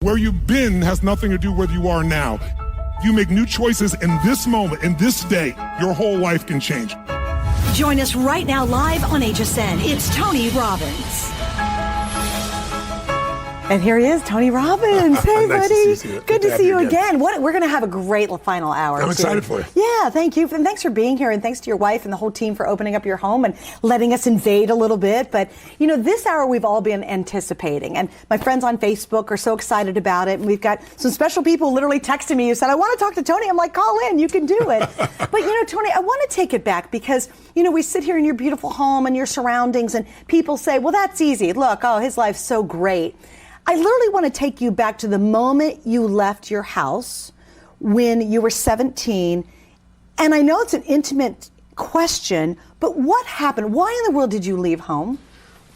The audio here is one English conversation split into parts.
Where you've been has nothing to do with where you are now. You make new choices in this moment, in this day, your whole life can change. Join us right now live on HSN. It's Tony Robbins. And here he is, Tony Robbins. Hey, nice buddy. to see you. Good to see you again. We're going to have a great final hour. I'm excited for you. Yeah, thank you. And thanks for being here. And thanks to your wife and the whole team for opening up your home and letting us invade a little bit. But, you know, this hour we've all been anticipating. And my friends on Facebook are so excited about it. And we've got some special people literally texting me who said, I want to talk to Tony. I'm like, call in. You can do it. But, you know, Tony, I want to take it back because, you know, we sit here in your beautiful home and your surroundings and people say, well, that's easy. Look, oh, his life's so great. I literally want to take you back to the moment you left your house when you were 17. And I know it's an intimate question, but what happened? Why in the world did you leave home?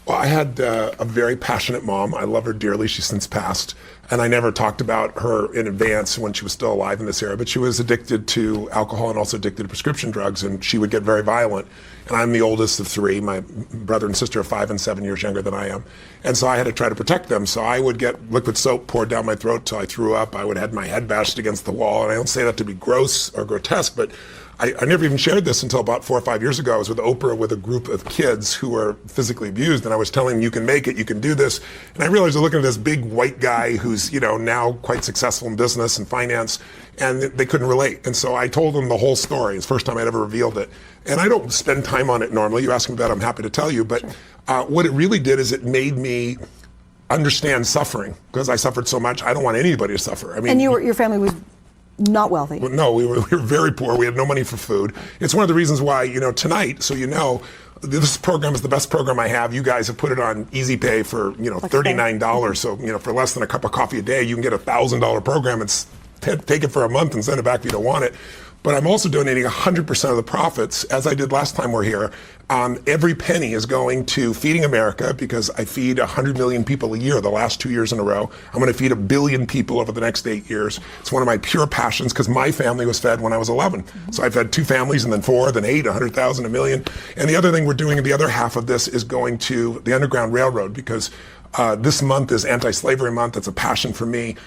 Well, I had a very passionate mom. I love her dearly. She's since passed. And I never talked about her in advance when she was still alive in this era, but she was addicted to alcohol and also addicted to prescription drugs, and she would get very violent. And I'm the oldest of three. My brother and sister are 5 and 7 years younger than I am. And so I had to try to protect them. So I would get liquid soap poured down my throat till I threw up. I would have my head bashed against the wall. And I don't say that to be gross or grotesque, but I never even shared this until about 4 or 5 years ago. I was with Oprah with a group of kids who were physically abused, and I was telling them, you can make it, you can do this. And I realized they're looking at this big white guy who's, you know, now quite successful in business and finance, and they couldn't relate. And so I told them the whole story. It's the first time I'd ever revealed it. And I don't spend time on it normally. You ask me about it, I'm happy to tell you. But what it really did is it made me understand suffering, because I suffered so much. I don't want anybody to suffer. I mean, And your family was not wealthy. Well, no, we were very poor. We had no money for food. It's one of the reasons why, you know, tonight, so you know, this program is the best program I have. You guys have put it on Easy Pay for, you know, $39. So, you know, for less than a cup of coffee a day, you can get a $1,000 program and take it for a month and send it back if you don't want it. But I'm also donating 100% of the profits, as I did last time we're here. Every penny is going to Feeding America, because I feed 100 million people a year the last 2 years in a row. I'm going to feed 1 billion people over the next 8 years. It's one of my pure passions, because my family was fed when I was 11. So I've had 2 families, and then 4, then 8, 100,000, 1 million. And the other thing we're doing, the other half of this is going to the Underground Railroad, because this month is Anti-Slavery Month. It's a passion for me.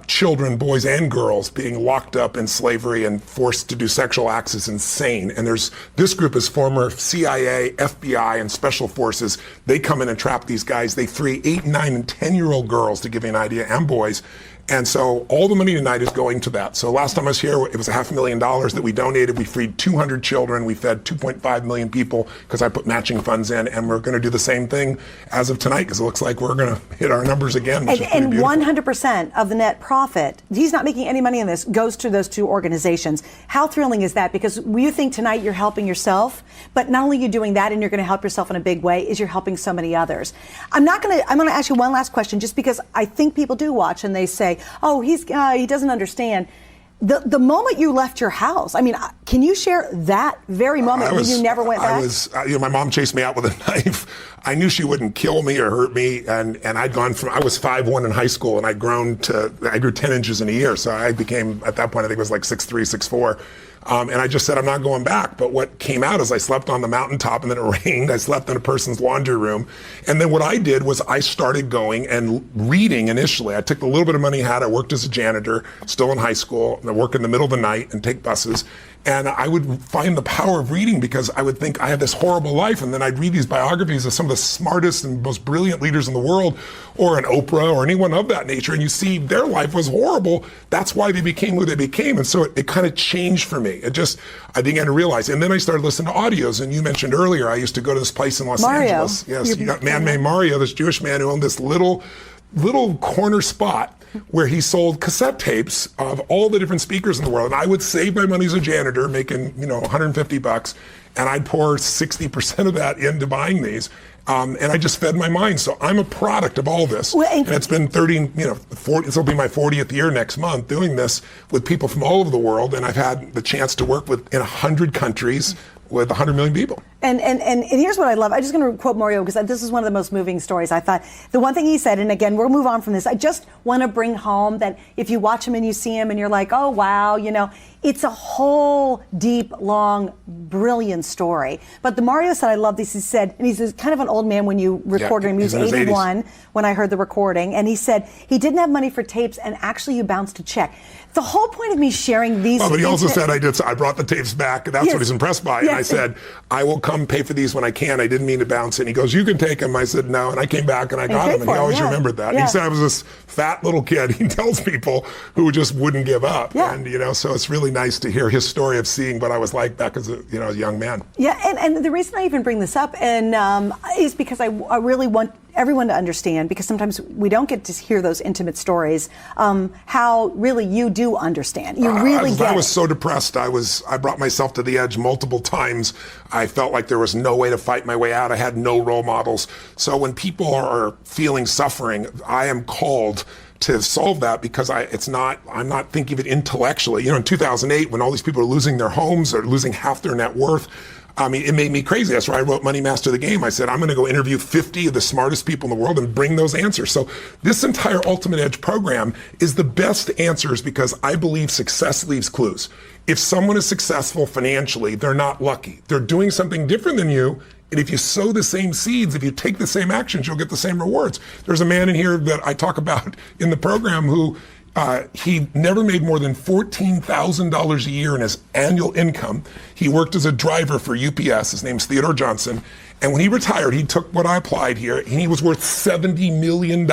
Children, boys and girls, being locked up in slavery and forced to do sexual acts is insane. And this group is former CIA, FBI, and special forces. They come in and trap these guys. They free 8, 9, and 10-year-old girls, to give you an idea, and boys. And so all the money tonight is going to that. So last time I was here, it was $500,000 that we donated. We freed 200 children. We fed 2.5 million people, because I put matching funds in. And we're going to do the same thing as of tonight, because it looks like we're going to hit our numbers again. Which is and 100% of the net profit, he's not making any money in this, goes to those 2 organizations. How thrilling is that? Because you think tonight you're helping yourself, but not only are you doing that and you're going to help yourself in a big way, is you're helping so many others. I'm going to ask you one last question, just because I think people do watch and they say, oh, he doesn't understand. The moment you left your house, I mean, can you share that very moment when you never went back? My mom chased me out with a knife. I knew she wouldn't kill me or hurt me, and I was 5'1" in high school, and I grew 10 inches in a year. So I became, at that point, I think it was like 6'3", 6'4". And I just said, I'm not going back. But what came out is I slept on the mountaintop, and then it rained. I slept in a person's laundry room. And then what I did was I started going and reading initially. I took the little bit of money I had. I worked as a janitor, still in high school. I work in the middle of the night and take buses. And I would find the power of reading, because I would think I had this horrible life. And then I'd read these biographies of some of the smartest and most brilliant leaders in the world, or an Oprah or anyone of that nature. And you see their life was horrible. That's why they became who they became. And so it kind of changed for me. I began to realize. And then I started listening to audios. And you mentioned earlier, I used to go to this place in Los Angeles. Yes, you got a man named Mario, this Jewish man who owned this little corner spot where he sold cassette tapes of all the different speakers in the world. And I would save my money as a janitor, making, $150, and I'd pour 60% of that into buying these. And I just fed my mind. So I'm a product of all this. Well, and it's been 40, this will be my 40th year next month doing this with people from all over the world. And I've had the chance to work in 100 countries with 100 million people. And here's what I love. I'm just going to quote Mario, because this is one of the most moving stories. I thought the one thing he said, and again, we'll move on from this. I just want to bring home that if you watch him and you see him and you're like, oh, wow, It's a whole deep, long, brilliant story. But the Mario said, I love this. He said, and he's kind of an old man when you recorded him. He was 81 when I heard the recording. And he said he didn't have money for tapes, and actually you bounced a check. The whole point of me sharing these... Well, but he also said I brought the tapes back, and that's what he's impressed by. Yes. And I said, I will come pay for these when I can. I didn't mean to bounce it. And he goes, you can take them. I said, no. And I came back and I got him, and he always remembered that. He said I was this fat little kid, he tells people, who just wouldn't give up. And, you know, so it's really nice to hear his story of seeing what I was like back as a, you know, a young man. Yeah, and the reason I even bring this up is because I really want everyone to understand, because sometimes we don't get to hear those intimate stories, how really you do understand. You really get it. I was so depressed. I brought myself to the edge multiple times. I felt like there was no way to fight my way out. I had no role models. So when people are feeling suffering, I am called to solve that, because I'm not thinking of it intellectually. You know, in 2008, when all these people are losing their homes, or losing half their net worth, I mean, it made me crazy. That's why I wrote Money Master the Game. I said, I'm going to go interview 50 of the smartest people in the world and bring those answers. So this entire Ultimate Edge program is the best answers, because I believe success leaves clues. If someone is successful financially, they're not lucky. They're doing something different than you. And if you sow the same seeds, if you take the same actions, you'll get the same rewards. There's a man in here that I talk about in the program who he never made more than $14,000 a year in his annual income. He worked as a driver for UPS. His name's Theodore Johnson. And when he retired, he took what I applied here, and he was worth $70 million,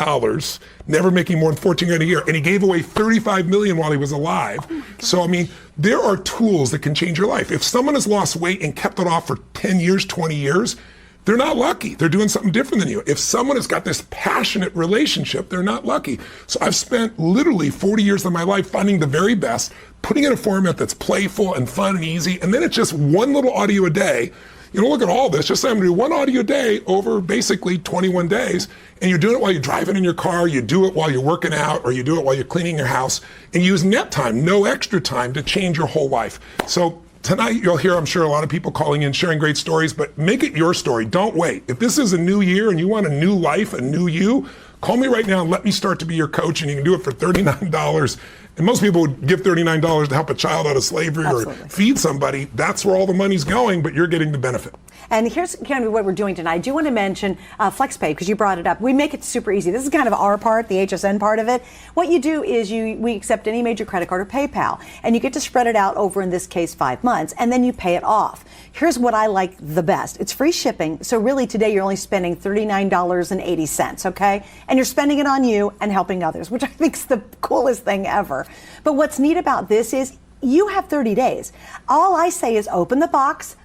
never making more than $14,000 a year. And he gave away $35 million while he was alive. So, I mean, there are tools that can change your life. If someone has lost weight and kept it off for 10 years, 20 years, they're not lucky. They're doing something different than you. If someone has got this passionate relationship, they're not lucky. So I've spent literally 40 years of my life finding the very best, putting in a format that's playful and fun and easy, and then it's just one little audio a day. You know, look at all this. Just say I'm going to do one audio a day over basically 21 days, and you're doing it while you're driving in your car, you do it while you're working out, or you do it while you're cleaning your house, and use net time, no extra time, to change your whole life. So tonight, you'll hear, I'm sure, a lot of people calling in, sharing great stories, but make it your story. Don't wait. If this is a new year and you want a new life, a new you, call me right now and let me start to be your coach, and you can do it for $39. And most people would give $39 to help a child out of slavery or feed somebody. That's where all the money's going, but you're getting the benefit. And here's kind of what we're doing tonight. I do want to mention FlexPay, because you brought it up. We make it super easy. This is kind of our part, the HSN part of it. What you do is we accept any major credit card or PayPal, and you get to spread it out over, in this case, 5 months, and then you pay it off. Here's what I like the best. It's free shipping. So really today you're only spending $39.80, okay? And you're spending it on you and helping others, which I think is the coolest thing ever. But what's neat about this is you have 30 days. All I say is open the box.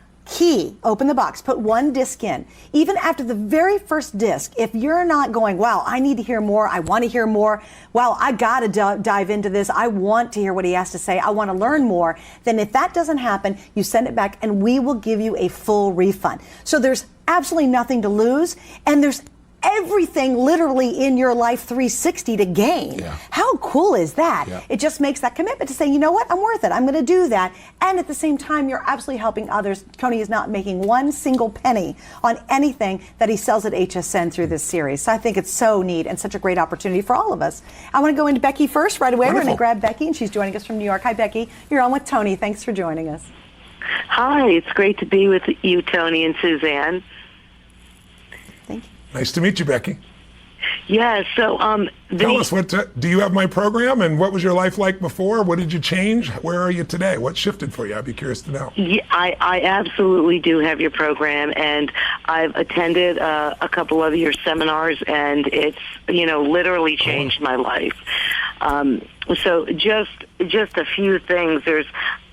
Open the box, put one disc in. Even after the very first disc, if you're not going, wow, I need to hear more, I want to hear more, wow, I got to dive into this, I want to hear what he has to say, I want to learn more, then if that doesn't happen, you send it back and we will give you a full refund. So there's absolutely nothing to lose, and there's everything literally in your life 360 to gain. How cool is that? It just makes that commitment to say, you know what, I'm worth it. I'm going to do that. And at the same time, you're absolutely helping others. Tony is not making one single penny on anything that he sells at HSN through this series. So I think it's so neat and such a great opportunity for all of us. I want to go into Becky first right away. Wonderful. We're going to grab Becky, and she's joining us from New York. Hi, Becky. You're on with Tony. Thanks for joining us. Hi, it's great to be with you, Tony and Suzanne. Thank you. Nice to meet you, Becky. Yeah, so tell us, do you have my program, and what was your life like before? What did you change? Where are you today? What shifted for you? I'd be curious to know. Yeah, I absolutely do have your program, and I've attended a couple of your seminars, and it's, you know, literally changed my life. So just a few things.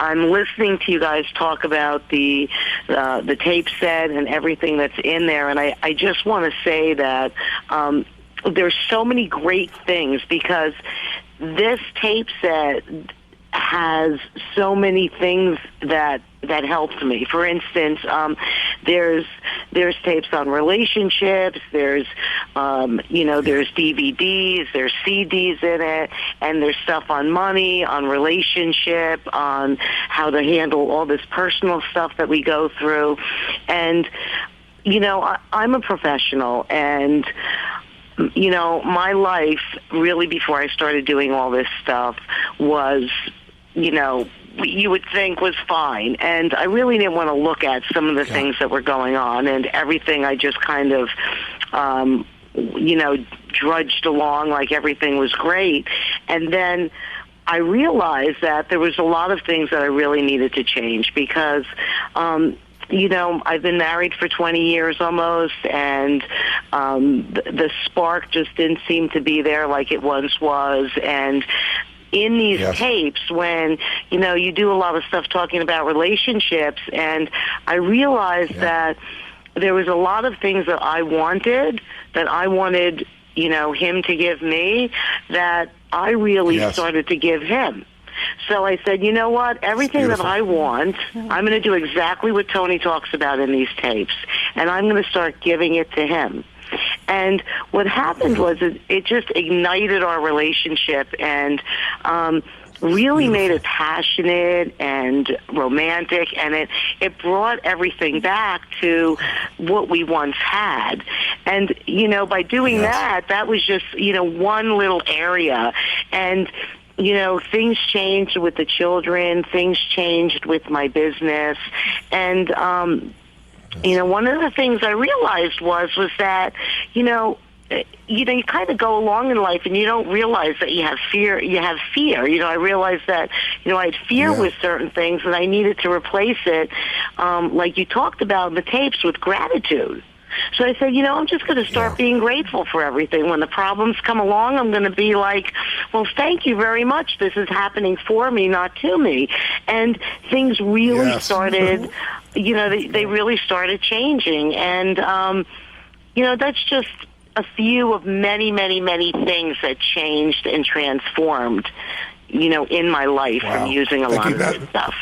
I'm listening to you guys talk about the tape set and everything that's in there, and I just want to say that there's so many great things, because this tape set has so many things that helped me. For instance, there's tapes on relationships, there's there's DVDs, there's CDs in it, and there's stuff on money, on relationship, on how to handle all this personal stuff that we go through. And you know, I'm a professional, and you know, my life really, before I started doing all this stuff, was, you know, you would think was fine. And I really didn't want to look at some of the things that were going on, and everything I just kind of, drudged along like everything was great. And then I realized that there was a lot of things that I really needed to change because, I've been married for 20 years almost, and the spark just didn't seem to be there like it once was. And in these tapes, when, you do a lot of stuff talking about relationships, and I realized that there was a lot of things that I wanted, him to give me, that I really started to give him. So I said, you know what, everything that I want, I'm going to do exactly what Tony talks about in these tapes, and I'm going to start giving it to him. And what happened was it just ignited our relationship and really made it passionate and romantic, and it brought everything back to what we once had. And, by doing that was just, one little area. And things changed with the children, things changed with my business, and one of the things I realized was that, you kind of go along in life and you don't realize that you have fear. I realized that, I had fear with certain things, and I needed to replace it, like you talked about in the tapes, with gratitude. So I said, I'm just going to start being grateful for everything. When the problems come along, I'm going to be like, well, thank you very much. This is happening for me, not to me. And things really started, they really started changing. And, that's just a few of many, many, many things that changed and transformed, in my life from using a lot of this stuff.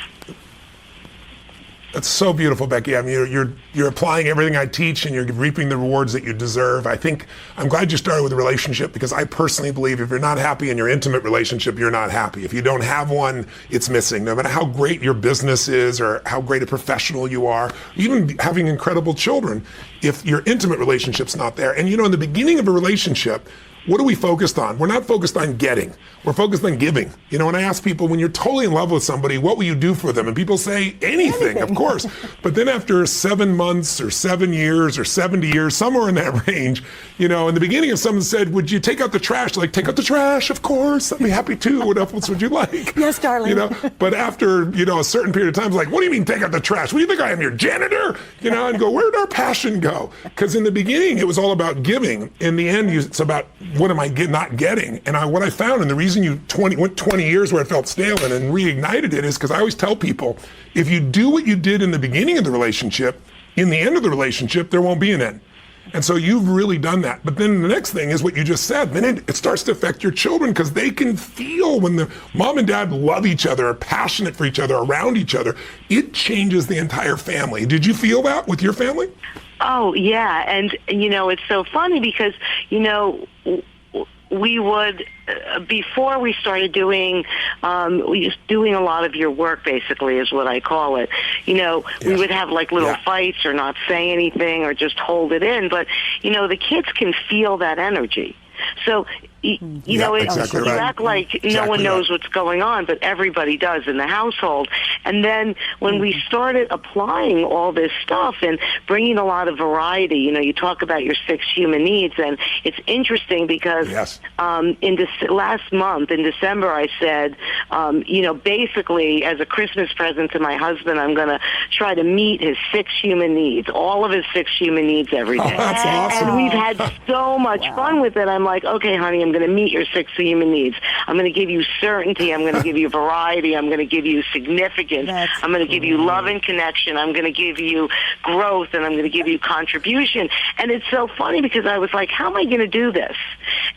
That's so beautiful, Becky. I mean, you're applying everything I teach, and you're reaping the rewards that you deserve. I'm glad you started with a relationship, because I personally believe if you're not happy in your intimate relationship, you're not happy. If you don't have one, it's missing. No matter how great your business is or how great a professional you are, even having incredible children, if your intimate relationship's not there. And in the beginning of a relationship, what are we focused on? We're not focused on getting. We're focused on giving. When I ask people, when you're totally in love with somebody, what will you do for them? And people say, anything, of course. But then after 7 months or 7 years or 70 years, somewhere in that range, in the beginning, if someone said, would you take out the trash? Like, take out the trash, of course. I'd be happy to. What else would you like? Yes, darling. But after, a certain period of time, it's like, what do you mean take out the trash? What do you think I am, your janitor? And go, where did our passion go? Because in the beginning, it was all about giving. In the end, it's about, what am I not getting? And what I found, and the reason went 20 years where it felt stale and then reignited it, is because I always tell people, if you do what you did in the beginning of the relationship, in the end of the relationship, there won't be an end. And so you've really done that. But then the next thing is what you just said. Then it starts to affect your children, because they can feel when the mom and dad love each other, are passionate for each other, around each other. It changes the entire family. Did you feel that with your family? Oh, yeah. And, it's so funny because, we would, before we started doing a lot of your work, basically, is what I call it. We would have like little fights or not say anything or just hold it in. But, the kids can feel that energy. So, you act like no one knows what's going on, but everybody does in the household. And then when we started applying all this stuff and bringing a lot of variety, you talk about your 6 human needs, and it's interesting because last month, in December, I said, basically as a Christmas present to my husband, I'm going to try to meet his 6 human needs, all of his 6 human needs every day. Oh, that's awesome. And we've had so much fun with it. I'm like, okay, honey, I'm going to meet your 6 human needs. I'm going to give you certainty. I'm going to give you variety. I'm going to give you significance. I'm going to give you love and connection. I'm going to give you growth, and I'm going to give you contribution. And it's so funny because I was like, how am I going to do this?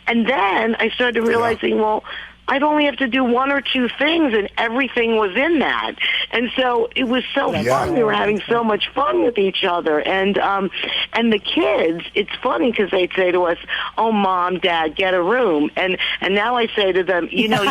And then I started realizing, well, I'd only have to do 1 or 2 things, and everything was in that. And so it was so fun. We were having so much fun with each other. And the kids, it's funny because they'd say to us, oh, Mom, Dad, get a room. And now I say to them, you're in this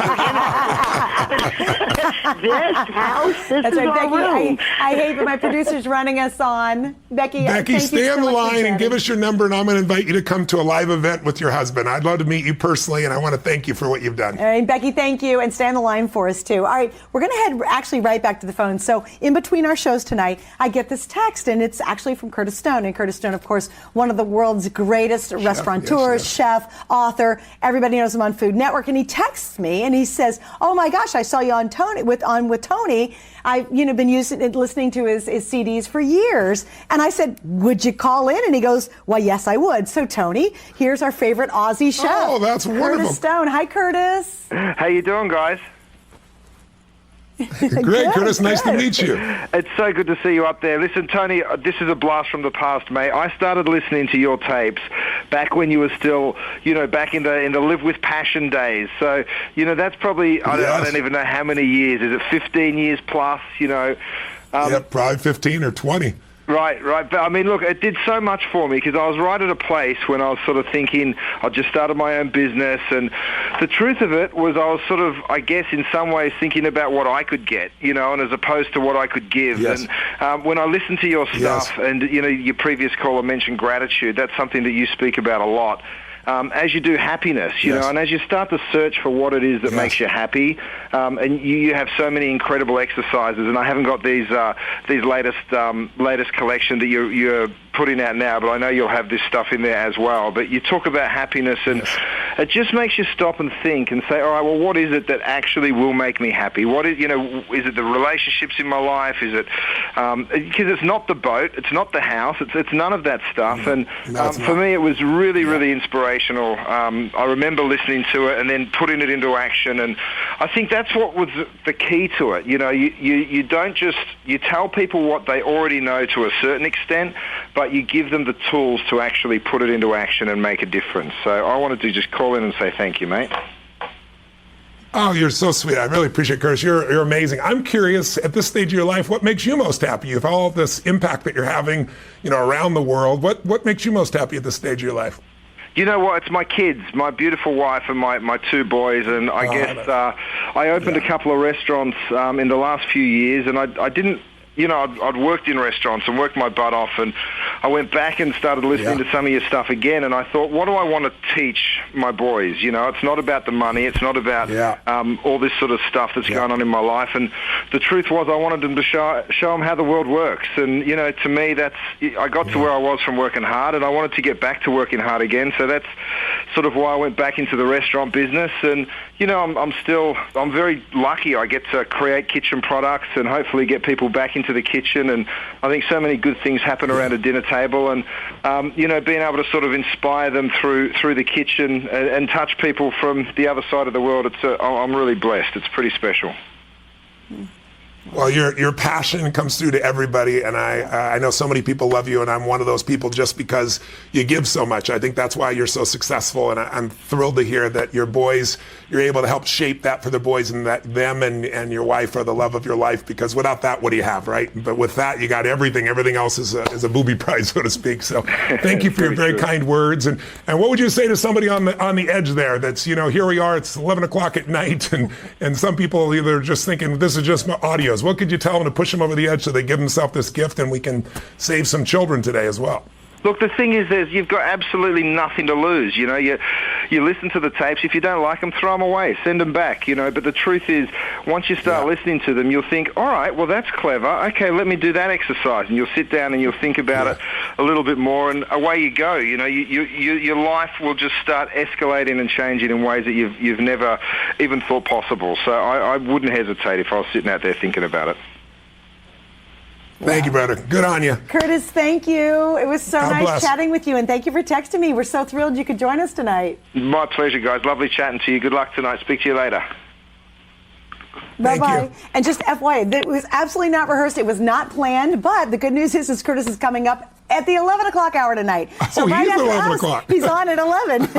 house, this is our Becky, room. I hate that my producer's running us on. Becky, stay on the line and give us your number, and I'm going to invite you to come to a live event with your husband. I'd love to meet you personally, and I want to thank you for what you've done. All right, And Becky, thank you. And stay on the line for us, too. All right, we're going to head actually right back to the phone. So in between our shows tonight, I get this text, and it's actually from Curtis Stone. And Curtis Stone, of course, one of the world's greatest restaurateurs, chef, author. Everybody knows him on Food Network. And he texts me, and he says, oh, my gosh, I saw you on Tony with Tony. I've been listening to his CDs for years. And I said, would you call in? And he goes, well, yes, I would. So, Tony, here's our favorite Aussie chef. Oh, that's wonderful. Curtis Stone. Hi, Curtis. How you doing, guys? Great, Curtis. Nice to meet you. It's so good to see you up there. Listen, Tony, this is a blast from the past, mate. I started listening to your tapes back when you were still, back in the Live with Passion days. So, that's probably, I don't even know how many years. Is it 15 years plus, Yeah, probably 15 or 20. Right. But I mean, look, it did so much for me because I was right at a place when I was sort of thinking I just started my own business, and the truth of it was I was sort of, I guess, in some ways thinking about what I could get, and as opposed to what I could give. Yes. And when I listened to your stuff, and your previous caller mentioned gratitude, that's something that you speak about a lot. As you do happidness, and as you start to search for what it is that makes you happy, and you have so many incredible exercises, and I haven't got these latest collection that you're putting out now, but I know you'll have this stuff in there as well. But you talk about happiness, and it just makes you stop and think and say, all right, well, what is it that actually will make me happy? What is, is it the relationships in my life? Is it, because it's not the boat, it's not the house, it's none of that stuff. And for me, it was really, really inspirational. I remember listening to it and then putting it into action, and I think that's what was the key to it. You don't just, you tell people what they already know to a certain extent, but you give them the tools to actually put it into action and make a difference. So I wanted to just call in and say thank you, mate. Oh, you're so sweet. I really appreciate it, Curtis. You're amazing. I'm curious, at this stage of your life, what makes you most happy? With all this impact that you're having, around the world, what makes you most happy at this stage of your life? You know what? It's my kids, my beautiful wife and my two boys. And I guess I opened a couple of restaurants in the last few years, and I didn't, I'd worked in restaurants and worked my butt off, and I went back and started listening to some of your stuff again, and I thought, what do I want to teach my boys? It's not about the money, it's not about all this sort of stuff that's going on in my life, and the truth was I wanted them to show them how the world works, and, to me, I got to where I was from working hard, and I wanted to get back to working hard again, so that's sort of why I went back into the restaurant business, and, I'm very lucky. I get to create kitchen products and hopefully get people back into the kitchen, and I think so many good things happen around a dinner table, and being able to sort of inspire them through the kitchen and touch people from the other side of the world. I'm really blessed. It's pretty special. Well, your passion comes through to everybody, and I know so many people love you, and I'm one of those people just because you give so much. I think that's why you're so successful, and I'm thrilled to hear that your boys, you're able to help shape that for the boys, and that them and your wife are the love of your life, because without that, what do you have, right? But with that, you got everything. Everything else is a booby prize, so to speak. So thank you for your very kind words. And what would you say to somebody on the edge there that's, here we are, it's 11 o'clock at night, and some people either just thinking this is just my audios. What could you tell them to push them over the edge so they give themselves this gift, and we can save some children today as well? Look, the thing is, you've got absolutely nothing to lose. You listen to the tapes. If you don't like them, throw them away, send them back. But the truth is, once you start listening to them, you'll think, all right, well, that's clever. Okay, let me do that exercise, and you'll sit down and you'll think about it a little bit more, and away you go. Your life will just start escalating and changing in ways that you've never even thought possible. So I wouldn't hesitate if I was sitting out there thinking about it. Thank you, brother. Good on you. Curtis, thank you. It was so nice chatting with you, and thank you for texting me. We're so thrilled you could join us tonight. My pleasure, guys. Lovely chatting to you. Good luck tonight. Speak to you later. Bye-bye. And just FYI, it was absolutely not rehearsed. It was not planned, but the good news is Curtis is coming up at the 11 o'clock hour tonight. So right after 11 o'clock. He's on at 11.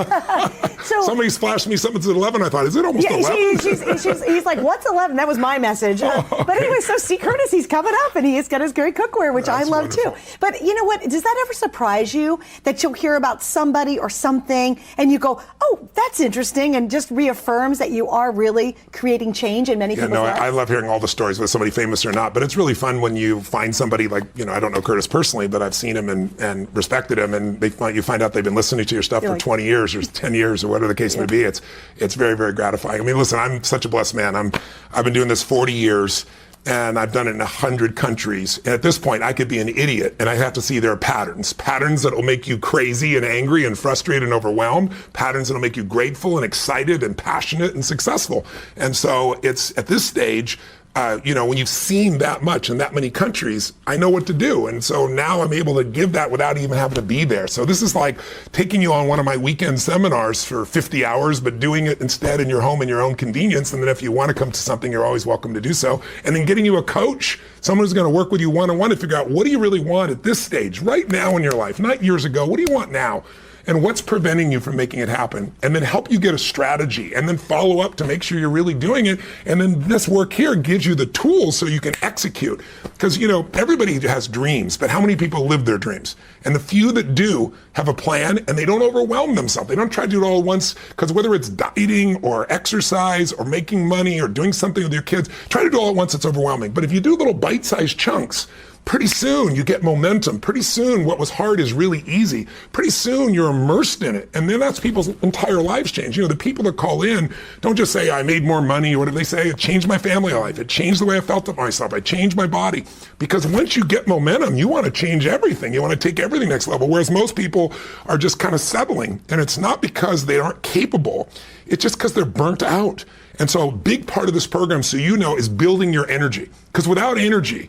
So somebody flashed me something's at 11. I thought, is it almost 11? He's like, what's 11? That was my message. But anyway, so see Curtis, he's coming up, and he's got his great cookware, which I love too. But you know what? Does that ever surprise you that you'll hear about somebody or something and you go, oh, that's interesting, and just reaffirms that you are really creating change in many people's lives? I love hearing all the stories, whether somebody famous or not. But it's really fun when you find somebody like, I don't know Curtis personally, but I've seen them and respected them, and you find out they've been listening to your stuff for 20 years or 10 years or whatever the case may be. It's very, very gratifying. I mean, listen, I'm such a blessed man. I've been doing this 40 years. And I've done it in 100 countries. And at this point, I could be an idiot, and I have to see there are patterns that will make you crazy and angry and frustrated and overwhelmed, patterns that will make you grateful and excited and passionate and successful. And so it's at this stage, when you've seen that much in that many countries, I know what to do. And so now I'm able to give that without even having to be there. So this is like taking you on one of my weekend seminars for 50 hours, but doing it instead in your home in your own convenience. And then if you want to come to something, you're always welcome to do so. And then getting you a coach, someone who's going to work with you one-on-one to figure out what do you really want at this stage, right now in your life, not years ago. What do you want now? And what's preventing you from making it happen? And then help you get a strategy and then follow up to make sure you're really doing it. And then this work here gives you the tools so you can execute. Because, everybody has dreams, but how many people live their dreams? And the few that do have a plan and they don't overwhelm themselves. They don't try to do it all at once, because whether it's dieting or exercise or making money or doing something with your kids, try to do it all at once, it's overwhelming. But if you do little bite-sized chunks, pretty soon you get momentum. Pretty soon what was hard is really easy. Pretty soon you're immersed in it. And then that's people's entire lives change. The people that call in don't just say, I made more money, or whatever they say. It changed my family life. It changed the way I felt about myself. I changed my body. Because once you get momentum, you want to change everything. You want to take everything next level. Whereas most people are just kind of settling. And it's not because they aren't capable. It's just because they're burnt out. And so a big part of this program, so is building your energy. Because without energy,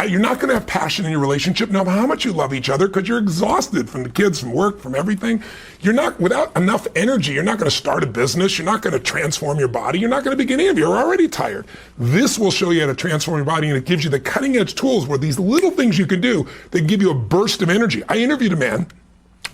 you're not going to have passion in your relationship, no matter how much you love each other, because you're exhausted from the kids, from work, from everything. Without enough energy, you're not going to start a business. You're not going to transform your body. You're not going to begin any of it. You're already tired. This will show you how to transform your body, and it gives you the cutting edge tools where these little things you can do that give you a burst of energy. I interviewed a man.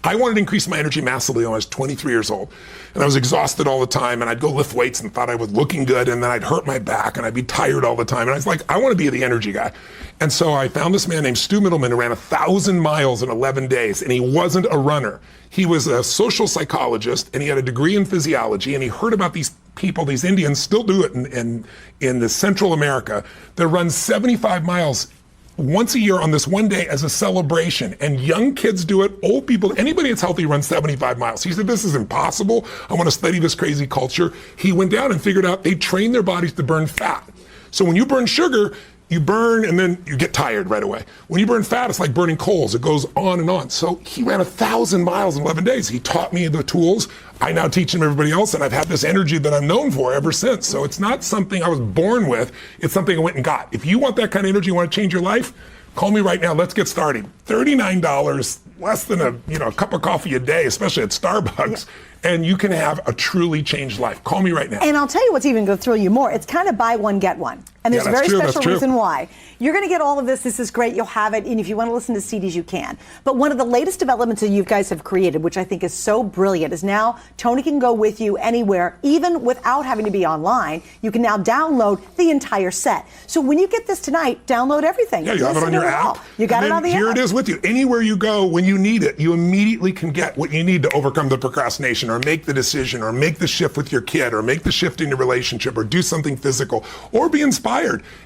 I wanted to increase my energy massively when I was 23 years old. And I was exhausted all the time, and I'd go lift weights and thought I was looking good, and then I'd hurt my back, and I'd be tired all the time. And I was like, I want to be the energy guy. And so I found this man named Stu Middleman who ran 1,000 miles in 11 days, and he wasn't a runner. He was a social psychologist, and he had a degree in physiology, and he heard about these people, these Indians, still do it in the Central America, that run 75 miles once a year on this one day as a celebration. And young kids do it, old people, anybody that's healthy runs 75 miles. He said, this is impossible. I want to study this crazy culture. He went down and figured out they train their bodies to burn fat. So when you burn sugar, you burn and then you get tired right away. When you burn fat, it's like burning coals. It goes on and on. So he ran 1,000 miles in 11 days. He taught me the tools. I now teach him everybody else, and I've had this energy that I'm known for ever since. So it's not something I was born with. It's something I went and got. If you want that kind of energy, you want to change your life, call me right now. Let's get started. $39, less than a cup of coffee a day, especially at Starbucks. Yeah. And you can have a truly changed life. Call me right now. And I'll tell you what's even going to thrill you more. It's kind of buy one, get one. And there's a very special reason why. You're going to get all of this. This is great. You'll have it. And if you want to listen to CDs, you can. But one of the latest developments that you guys have created, which I think is so brilliant, is now Tony can go with you anywhere, even without having to be online. You can now download the entire set. So when you get this tonight, download everything. Yeah, you have it on your app. You got it on the app. Here it is with you. Anywhere you go, when you need it, you immediately can get what you need to overcome the procrastination, or make the decision, or make the shift with your kid, or make the shift in your relationship, or do something physical, or be inspired.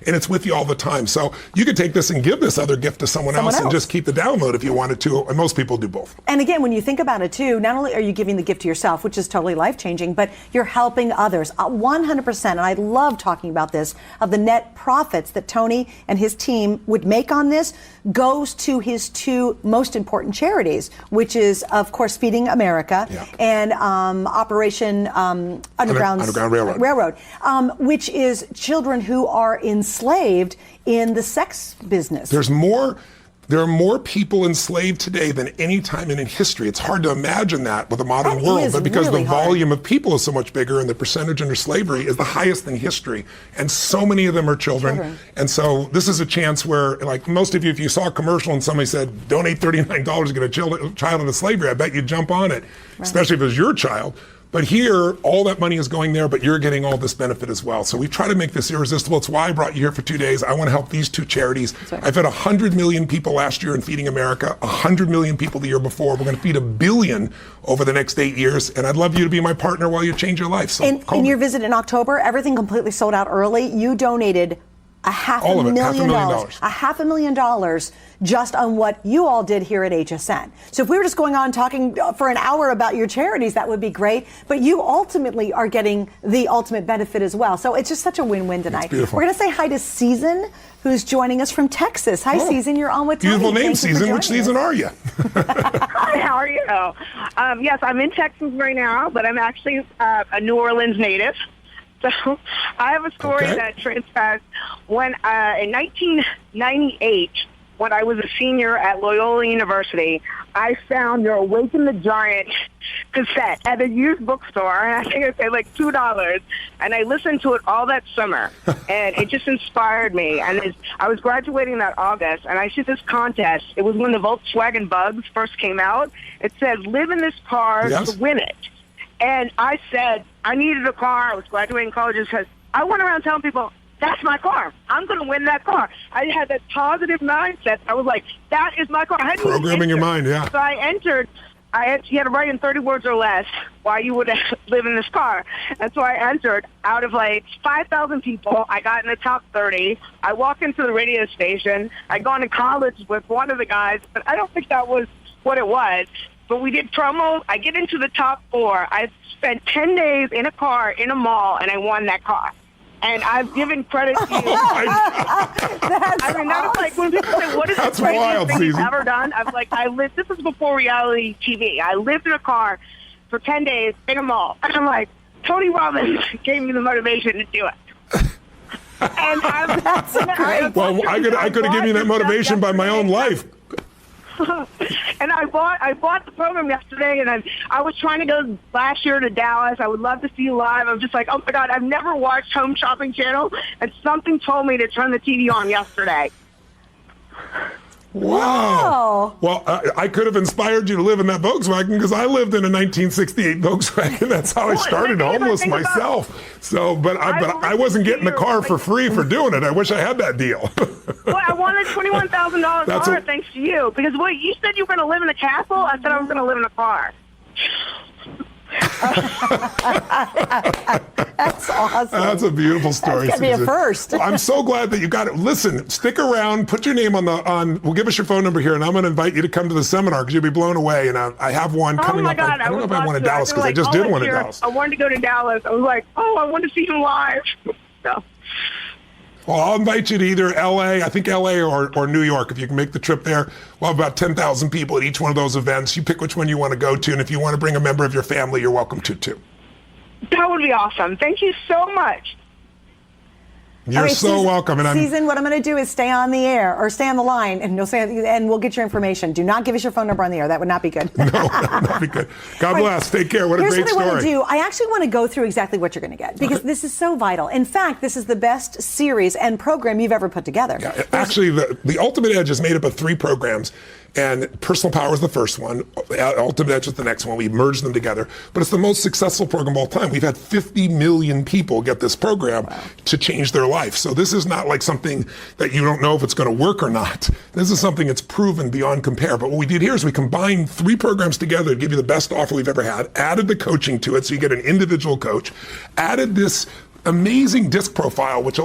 And it's with you all the time. So you could take this and give this other gift to someone else and just keep the download if you wanted to. And most people do both. And again, when you think about it too, not only are you giving the gift to yourself, which is totally life-changing, but you're helping others 100%. And I love talking about this, of the net profits that Tony and his team would make on this goes to his two most important charities, which is, of course, Feeding America and Operation Underground Railroad, which is children who are enslaved in the sex business. There are more people enslaved today than any time in history. It's hard to imagine that with a modern world, but because the volume of people is so much bigger and the percentage under slavery is the highest in history, and so many of them are children. And so this is a chance where, like most of you, if you saw a commercial and somebody said, donate $39 to get a child into slavery, I bet you'd jump on it, especially if it was your child. But here, all that money is going there, but you're getting all this benefit as well. So we try to make this irresistible. It's why I brought you here for 2 days. I want to help these two charities. I've fed 100 million people last year in Feeding America, 100 million people the year before. We're going to feed 1 billion over the next 8 years. And I'd love you to be my partner while you change your life. So in your visit in October, everything completely sold out early. You donated All of it, $500,000. $500,000 just on what you all did here at HSN. So if we were just going on talking for an hour about your charities, that would be great. But you ultimately are getting the ultimate benefit as well. So it's just such a win-win tonight. We're going to say hi to Season, who's joining us from Texas. Hi, Season. You're on with Tony. Beautiful name, Season. Which season are you? Hi, how are you? Yes, I'm in Texas right now, but I'm actually a New Orleans native. So I have a story that transpires when in 1998, when I was a senior at Loyola University, I found your Awaken the Giant cassette at a used bookstore, and I think it paid like $2. And I listened to it all that summer, and it just inspired me. And I was graduating that August, and I see this contest. It was when the Volkswagen Bugs first came out. It said, "Live in this car to win it." And I said, I needed a car. I was graduating college. And I went around telling people, that's my car. I'm going to win that car. I had that positive mindset. I was like, that is my car. I had Programming your mind, yeah. So I entered. You had to write in 30 words or less why you would live in this car. And so I entered. Out of like 5,000 people, I got in the top 30. I walked into the radio station. I'd gone to college with one of the guys, but I don't think that was what it was. But we did promo. I get into the top 4. I spent 10 days in a car in a mall, and I won that car. And I've given credit to you. That's like when people say, "What is the craziest thing you've ever done?" I'm like, this was before reality TV. I lived in a car for 10 days in a mall, and I'm like, Tony Robbins gave me the motivation to do it. And that's great. Well, I could have given you that motivation by my own life. And I bought the program yesterday, and I was trying to go last year to Dallas. I would love to see you live. I'm just like, oh my God, I've never watched Home Shopping Channel, and something told me to turn the TV on yesterday. Wow. Well, I could have inspired you to live in that Volkswagen because I lived in a 1968 Volkswagen. That's how I started homeless myself. So, but I wasn't getting the car for free for doing it. I wish I had that deal. Well, I wanted $21,000 car thanks to you because you said you were going to live in a castle. I said I was going to live in a car. That's awesome. That's a beautiful story. That's gonna be a first. Well, I'm so glad that you got it. Listen, stick around. Put your name we'll give us your phone number here, and I'm going to invite you to come to the seminar because you'll be blown away. And I have one coming up. God, I don't know if I have one in Dallas because I just did one in Dallas. I wanted to go to Dallas. I was like, I want to see you live. So. Well, I'll invite you to either LA, I think LA or New York, if you can make the trip there. We'll have about 10,000 people at each one of those events. You pick which one you want to go to, and if you want to bring a member of your family, you're welcome to too. That would be awesome. Thank you so much. You're so welcome. And Season, what I'm going to do is stay on the air or stay on the line, and we'll get your information. Do not give us your phone number on the air. That would not be good. No, that would not be good. God bless. Take care. What a great story. Here's what I want to do. I actually want to go through exactly what you're going to get because this is so vital. In fact, this is the best series and program you've ever put together. Yeah, actually, the Ultimate Edge is made up of 3 programs. And Personal Power is the first one. Ultimate Edge is the next one. We merged them together. But it's the most successful program of all time. We've had 50 million people get this program to change their life. So this is not like something that you don't know if it's going to work or not. This is something that's proven beyond compare. But what we did here is we combined 3 programs together to give you the best offer we've ever had, added the coaching to it so you get an individual coach, added this amazing disc profile, which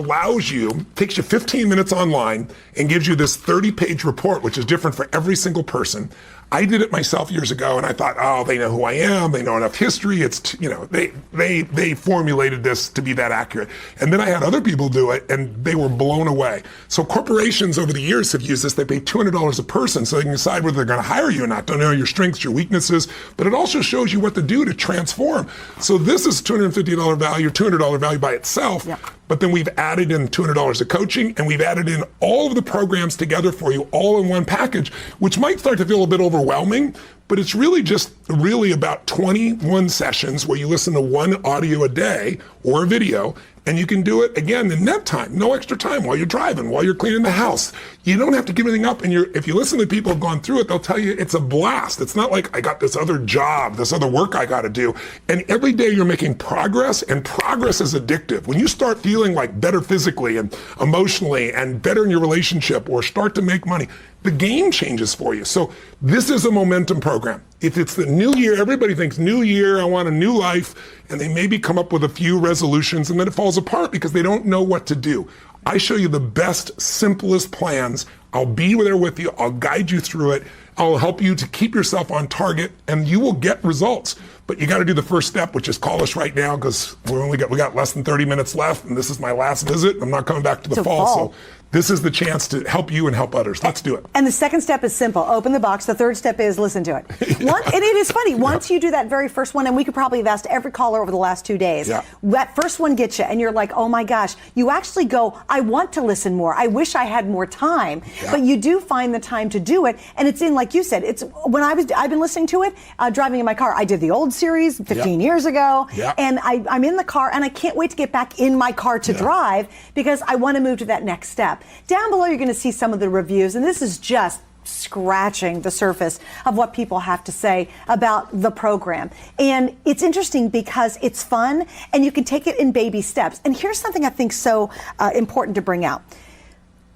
takes you 15 minutes online and gives you this 30-page report, which is different for every single person. I did it myself years ago, and I thought, they know who I am. They know enough history. It's, they formulated this to be that accurate. And then I had other people do it, and they were blown away. So corporations over the years have used this. They pay $200 a person so they can decide whether they're going to hire you or not. Don't know your strengths, your weaknesses, but it also shows you what to do to transform. So this is $250 value, $200 value by itself. Yeah. But then we've added in $200 of coaching, and we've added in all of the programs together for you all in one package, which might start to feel a bit overwhelming, but it's really about 21 sessions where you listen to 1 audio a day or a video, and you can do it again in net time, no extra time while you're driving, while you're cleaning the house. You don't have to give anything up, and if you listen to people who've gone through it, they'll tell you it's a blast. It's not like I got this other job, this other work I got to do. And every day you're making progress, and progress is addictive. When you start feeling like better physically and emotionally and better in your relationship or start to make money, the game changes for you. So this is a momentum program. If it's the new year, everybody thinks new year, I want a new life, and they maybe come up with a few resolutions and then it falls apart because they don't know what to do. I show you the best, simplest plans. I'll be there with you. I'll guide you through it. I'll help you to keep yourself on target, and you will get results. But you got to do the first step, which is call us right now, because we got less than 30 minutes left, and this is my last visit. I'm not coming back to the fall. So this is the chance to help you and help others. Let's do it. And the second step is simple. Open the box. The third step is listen to it. And it is funny. Once you do that very first one, and we could probably have asked every caller over the last 2 days, that first one gets you, and you're like, oh my gosh. You actually go, I want to listen more. I wish I had more time. But you do find the time to do it. And it's in, like you said, it's when I've been listening to it, driving in my car. I did the old series 15 years ago. And I'm in the car, and I can't wait to get back in my car to drive, because I want to move to that next step. Down below, you're going to see some of the reviews, and this is just scratching the surface of what people have to say about the program. And it's interesting because it's fun, and you can take it in baby steps. And here's something I think so important to bring out.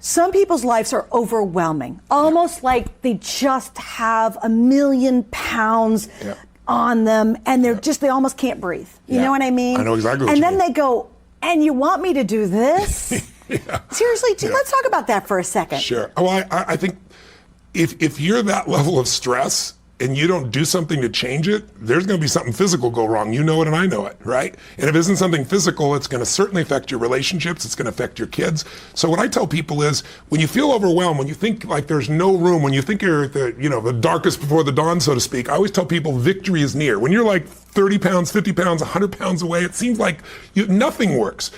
Some people's lives are overwhelming, almost like they just have 1 million pounds on them, and they almost can't breathe. You know what I mean? I know exactly what and you then mean. they go, and you want me to do this? Seriously, let's talk about that for a second. Sure. Well, I think if you're that level of stress and you don't do something to change it, there's going to be something physical go wrong. You know it and I know it, right? And if it isn't something physical, it's going to certainly affect your relationships. It's going to affect your kids. So what I tell people is, when you feel overwhelmed, when you think like there's no room, when you think you're at the darkest before the dawn, so to speak, I always tell people victory is near. When you're like 30 pounds, 50 pounds, 100 pounds away, it seems like nothing works.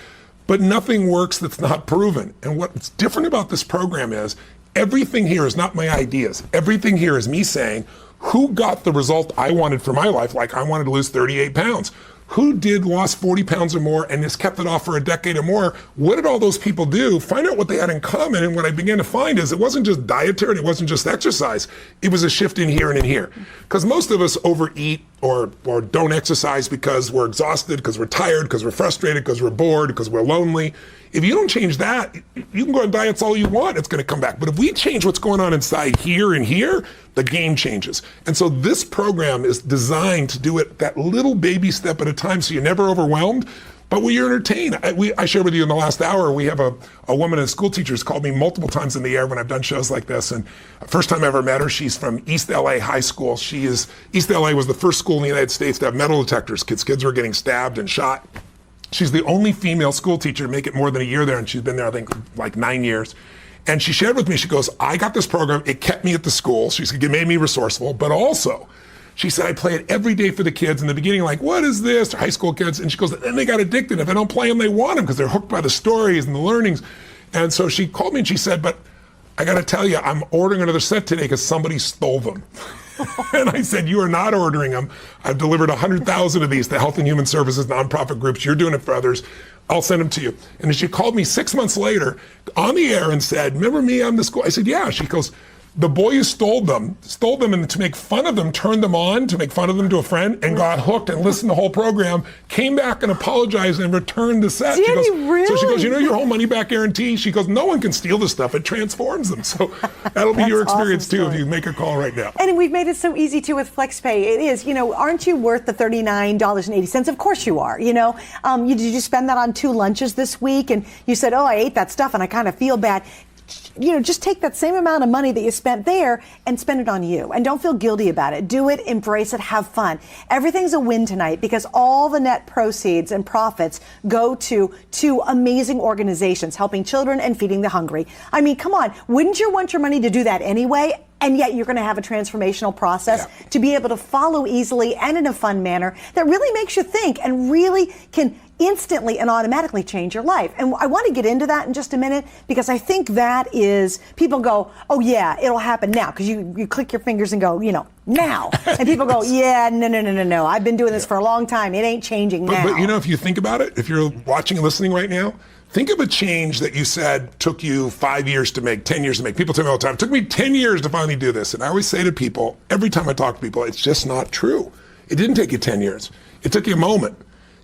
But nothing works that's not proven. And what's different about this program is everything here is not my ideas. Everything here is me saying, who got the result I wanted for my life? Like, I wanted to lose 38 pounds. Who lost 40 pounds or more and has kept it off for a decade or more? What did all those people do? Find out what they had in common. And what I began to find is it wasn't just dietary, it wasn't just exercise. It was a shift in here and in here. Because most of us overeat or don't exercise because we're exhausted, because we're tired, because we're frustrated, because we're bored, because we're lonely. If you don't change that, you can go on diets all you want, it's going to come back. But if we change what's going on inside here and here, the game changes. And so this program is designed to do it that little baby step at a time, so you're never overwhelmed, but you're entertained. I shared with you in the last hour, we have a woman, a school teacher, who's called me multiple times in the air when I've done shows like this. And first time I ever met her, she's from East LA High School. East LA was the first school in the United States to have metal detectors. Kids were getting stabbed and shot. She's the only female school teacher to make it more than a year there, and she's been there, I think, like 9 years. And she shared with me, she goes, I got this program, it kept me at the school, it made me resourceful, but also, she said, I play it every day for the kids. In the beginning, like, what is this? They're high school kids. And she goes, then they got addicted. If I don't play them, they want them because they're hooked by the stories and the learnings. And so she called me and she said, but I got to tell you, I'm ordering another set today because somebody stole them. And I said, you are not ordering them. I've delivered 100,000 of these to Health and Human Services nonprofit groups. You're doing it for others. I'll send them to you. And she called me 6 months later on the air and said, remember me, I'm the school. I said, yeah. She goes, the boy who stole them and to make fun of them, turned them on to make fun of them to a friend and got hooked and listened to the whole program, came back and apologized and returned the set. Did he really? So she goes, you know your whole money back guarantee? She goes, no one can steal this stuff. It transforms them. So that'll be your experience awesome too story. if you make a call right now. And we've made it so easy too with FlexPay. It is, aren't you worth the $39.80? Of course you are, Did you spend that on 2 lunches this week? And you said, oh, I ate that stuff and I kind of feel bad. Just take that same amount of money that you spent there and spend it on you. And don't feel guilty about it. Do it, embrace it, have fun. Everything's a win tonight because all the net proceeds and profits go to 2 amazing organizations helping children and feeding the hungry. I mean, come on. Wouldn't you want your money to do that anyway? And yet you're going to have a transformational process to be able to follow easily and in a fun manner that really makes you think and really can instantly and automatically change your life. And I want to get into that in just a minute because I think that is, people go, oh yeah, it'll happen now. Because you click your fingers and go, now. And people go, yeah, no. I've been doing this for a long time. It ain't changing now. But if you think about it, if you're watching and listening right now, think of a change that you said took you 5 years to make, 10 years to make. People tell me all the time, it took me 10 years to finally do this. And I always say to people, every time I talk to people, it's just not true. It didn't take you 10 years. It took you a moment.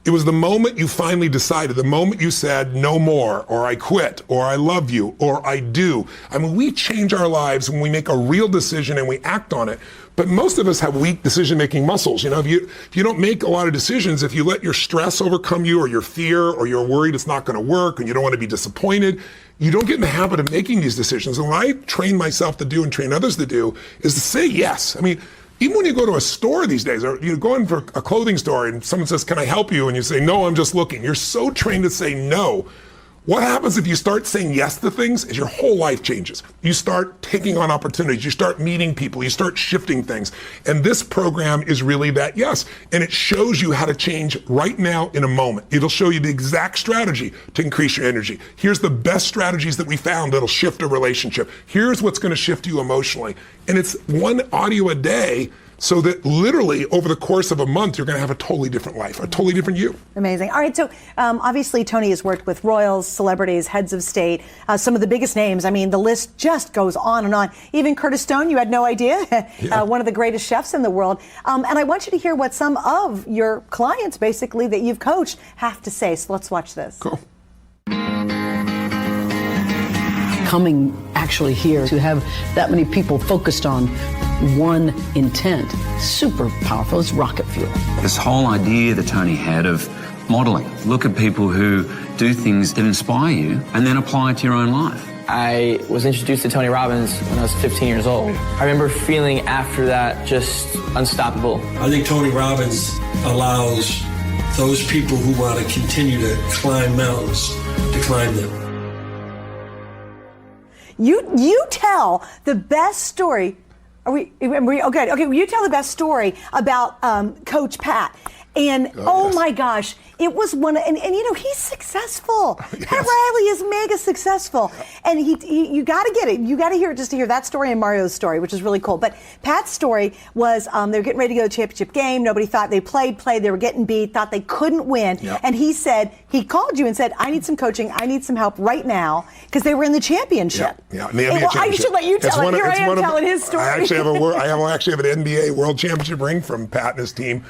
It was the moment you finally decided, the moment you said no more, or I quit, or I love you, or I do. I mean, we change our lives when we make a real decision and we act on it. But most of us have weak decision-making muscles. You know, if you don't make a lot of decisions, if you let your stress overcome you, or your fear, or you're worried it's not going to work, and you don't want to be disappointed, you don't get in the habit of making these decisions. And what I train myself to do and train others to do is to say yes. I mean, even when you go to a store these days, or you go in for a clothing store and someone says, can I help you? And you say, no, I'm just looking. You're so trained to say no. What happens if you start saying yes to things is your whole life changes. You start taking on opportunities. You start meeting people. You start shifting things. And this program is really that yes. And it shows you how to change right now in a moment. It'll show you the exact strategy to increase your energy. Here's the best strategies that we found that'll shift a relationship. Here's what's going to shift you emotionally. And it's one audio a day, so that literally over the course of a month, you're going to have a totally different life, a totally different you. Amazing. All right. So obviously, Tony has worked with royals, celebrities, heads of state, some of the biggest names. I mean, the list just goes on and on. Even Curtis Stone, you had no idea, one of the greatest chefs in the world. And I want you to hear what some of your clients, basically, that you've coached have to say. So let's watch this. Cool. Coming actually here to have that many people focused on one intent, super powerful. It's rocket fuel. This whole idea that Tony had of modeling. Look at people who do things that inspire you and then apply it to your own life. I was introduced to Tony Robbins when I was 15 years old. I remember feeling after that just unstoppable. I think Tony Robbins allows those people who want to continue to climb mountains to climb them. You tell the best story. Are we okay? Okay, you tell the best story about Coach Pat. And my gosh, it was one, and you know, he's successful. Yes. Pat Riley is mega successful. And you got to get it. You got to hear it just to hear that story and Mario's story, which is really cool. But Pat's story was they were getting ready to go to the championship game. Nobody thought they played. They were getting beat, thought they couldn't win. Yep. And he called you and said, I need some coaching. I need some help right now, because they were in the championship. Yeah, the NBA championship. I should let you tell it. Here I am telling his story. I actually have an NBA World Championship ring from Pat and his team.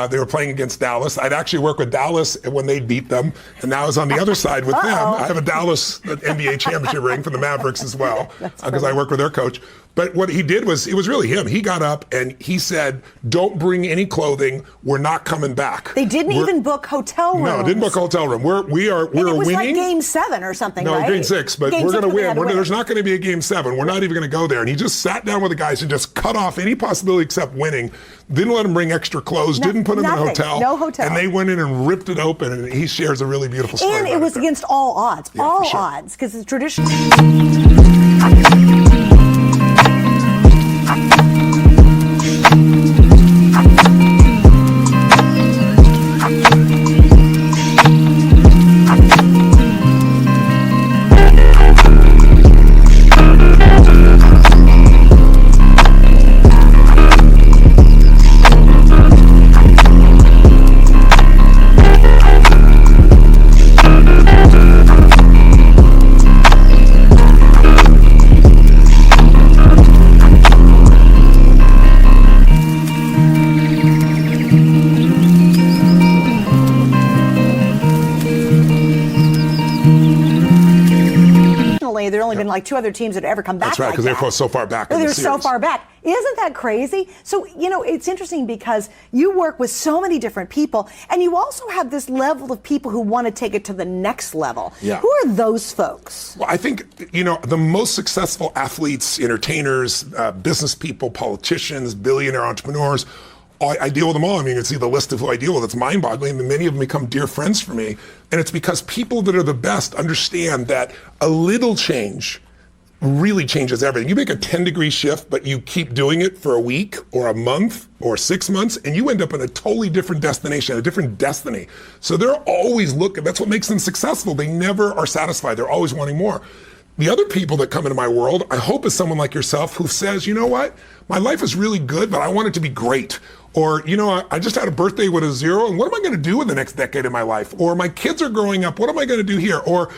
They were playing against Dallas. I'd actually worked with Dallas when they beat them, and now I was on the other side with them. I have a Dallas NBA championship ring from the Mavericks as well, because I work with their coach. But what he did was, it was really him. He got up and he said, don't bring any clothing. We're not coming back. They didn't even book hotel rooms. No, didn't book a hotel room. We're winning. It was like game 7 or something, right? No, game 6, but we're going to win. There's not going to be a game 7. We're not even going to go there. And he just sat down with the guys and just cut off any possibility except winning. Didn't let them bring extra clothes. Didn't put them in a hotel. No hotel. And they went in and ripped it open. And he shares a really beautiful story. And it was against all odds. All odds. Because it's traditional. There have only been like 2 other teams that have ever come back. That's right, because they're so far back. They're so far back. Isn't that crazy? So, you know, it's interesting because you work with so many different people, and you also have this level of people who want to take it to the next level. Yeah. Who are those folks? Well, I think, you know, the most successful athletes, entertainers, business people, politicians, billionaire entrepreneurs, I deal with them all. I mean, you can see the list of who I deal with. It's mind-boggling. And many of them become dear friends for me. And it's because people that are the best understand that a little change really changes everything. You make a 10-degree shift, but you keep doing it for a week or a month or 6 months, and you end up in a totally different destination, a different destiny. So they're always looking. That's what makes them successful. They never are satisfied. They're always wanting more. The other people that come into my world, I hope is someone like yourself who says, you know what? My life is really good, but I want it to be great. Or, you know, I just had a birthday with a 0, and what am I going to do in the next decade of my life? Or my kids are growing up, what am I going to do here? Or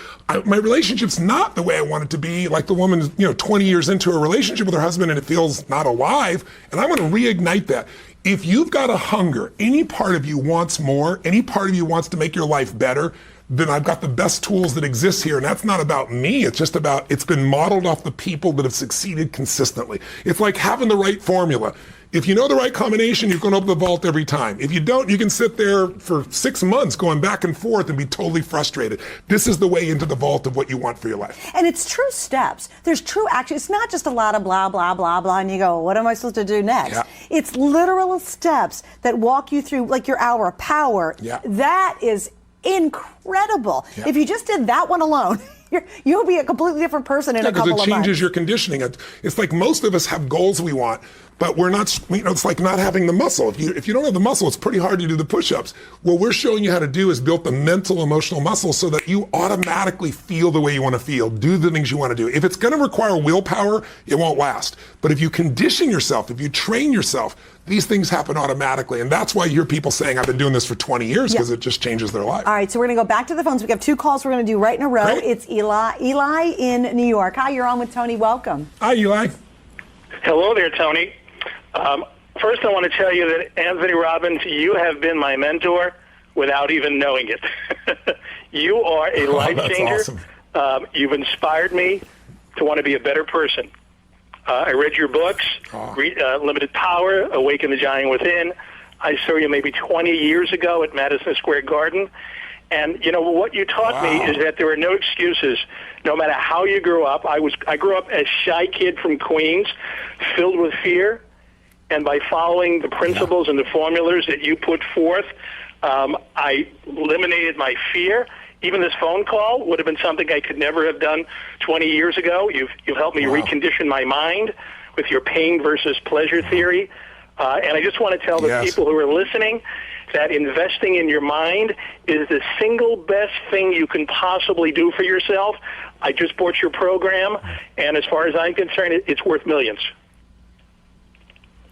my relationship's not the way I want it to be, like the woman, you know, 20 years into a relationship with her husband and it feels not alive, and I want to reignite that. If you've got a hunger, any part of you wants more, any part of you wants to make your life better, then I've got the best tools that exist here. And that's not about me. It's just about, it's been modeled off the people that have succeeded consistently. It's like having the right formula. If you know the right combination, you're going to open the vault every time. If you don't, you can sit there for 6 months going back and forth and be totally frustrated. This is the way into the vault of what you want for your life. And it's true steps. There's true action. It's not just a lot of blah, blah, blah, blah, and you go, what am I supposed to do next? Yeah. It's literal steps that walk you through, like your hour of power. Yeah. That is incredible. Yeah. If you just did that one alone, you'll be a completely different person in a couple of months. Because it changes your conditioning. It's like most of us have goals we want, but we're not, it's like not having the muscle. If you don't have the muscle, it's pretty hard to do the push-ups. What we're showing you how to do is build the mental, emotional muscle so that you automatically feel the way you want to feel, do the things you want to do. If it's going to require willpower, it won't last. But if you condition yourself, if you train yourself, these things happen automatically. And that's why you hear people saying, I've been doing this for 20 years, because it just changes their life. All right, so we're going to go back to the phones. We have 2 calls we're going to do right in a row. Great. It's Eli in New York. Hi, you're on with Tony. Welcome. Hi, Eli. Hello there, Tony. First, I want to tell you that Anthony Robbins, you have been my mentor without even knowing it. You are a life changer. Awesome. You've inspired me to want to be a better person. I read your books, Limited Power, Awaken the Giant Within. I saw you maybe 20 years ago at Madison Square Garden. And, you know, what you taught me is that there are no excuses, no matter how you grew up. I grew up as a shy kid from Queens, filled with fear. And by following the principles and the formulas that you put forth, I eliminated my fear. Even this phone call would have been something I could never have done 20 years ago. You've helped me recondition my mind with your pain versus pleasure theory. And I just want to tell the people who are listening that investing in your mind is the single best thing you can possibly do for yourself. I just bought your program, and as far as I'm concerned, it's worth millions.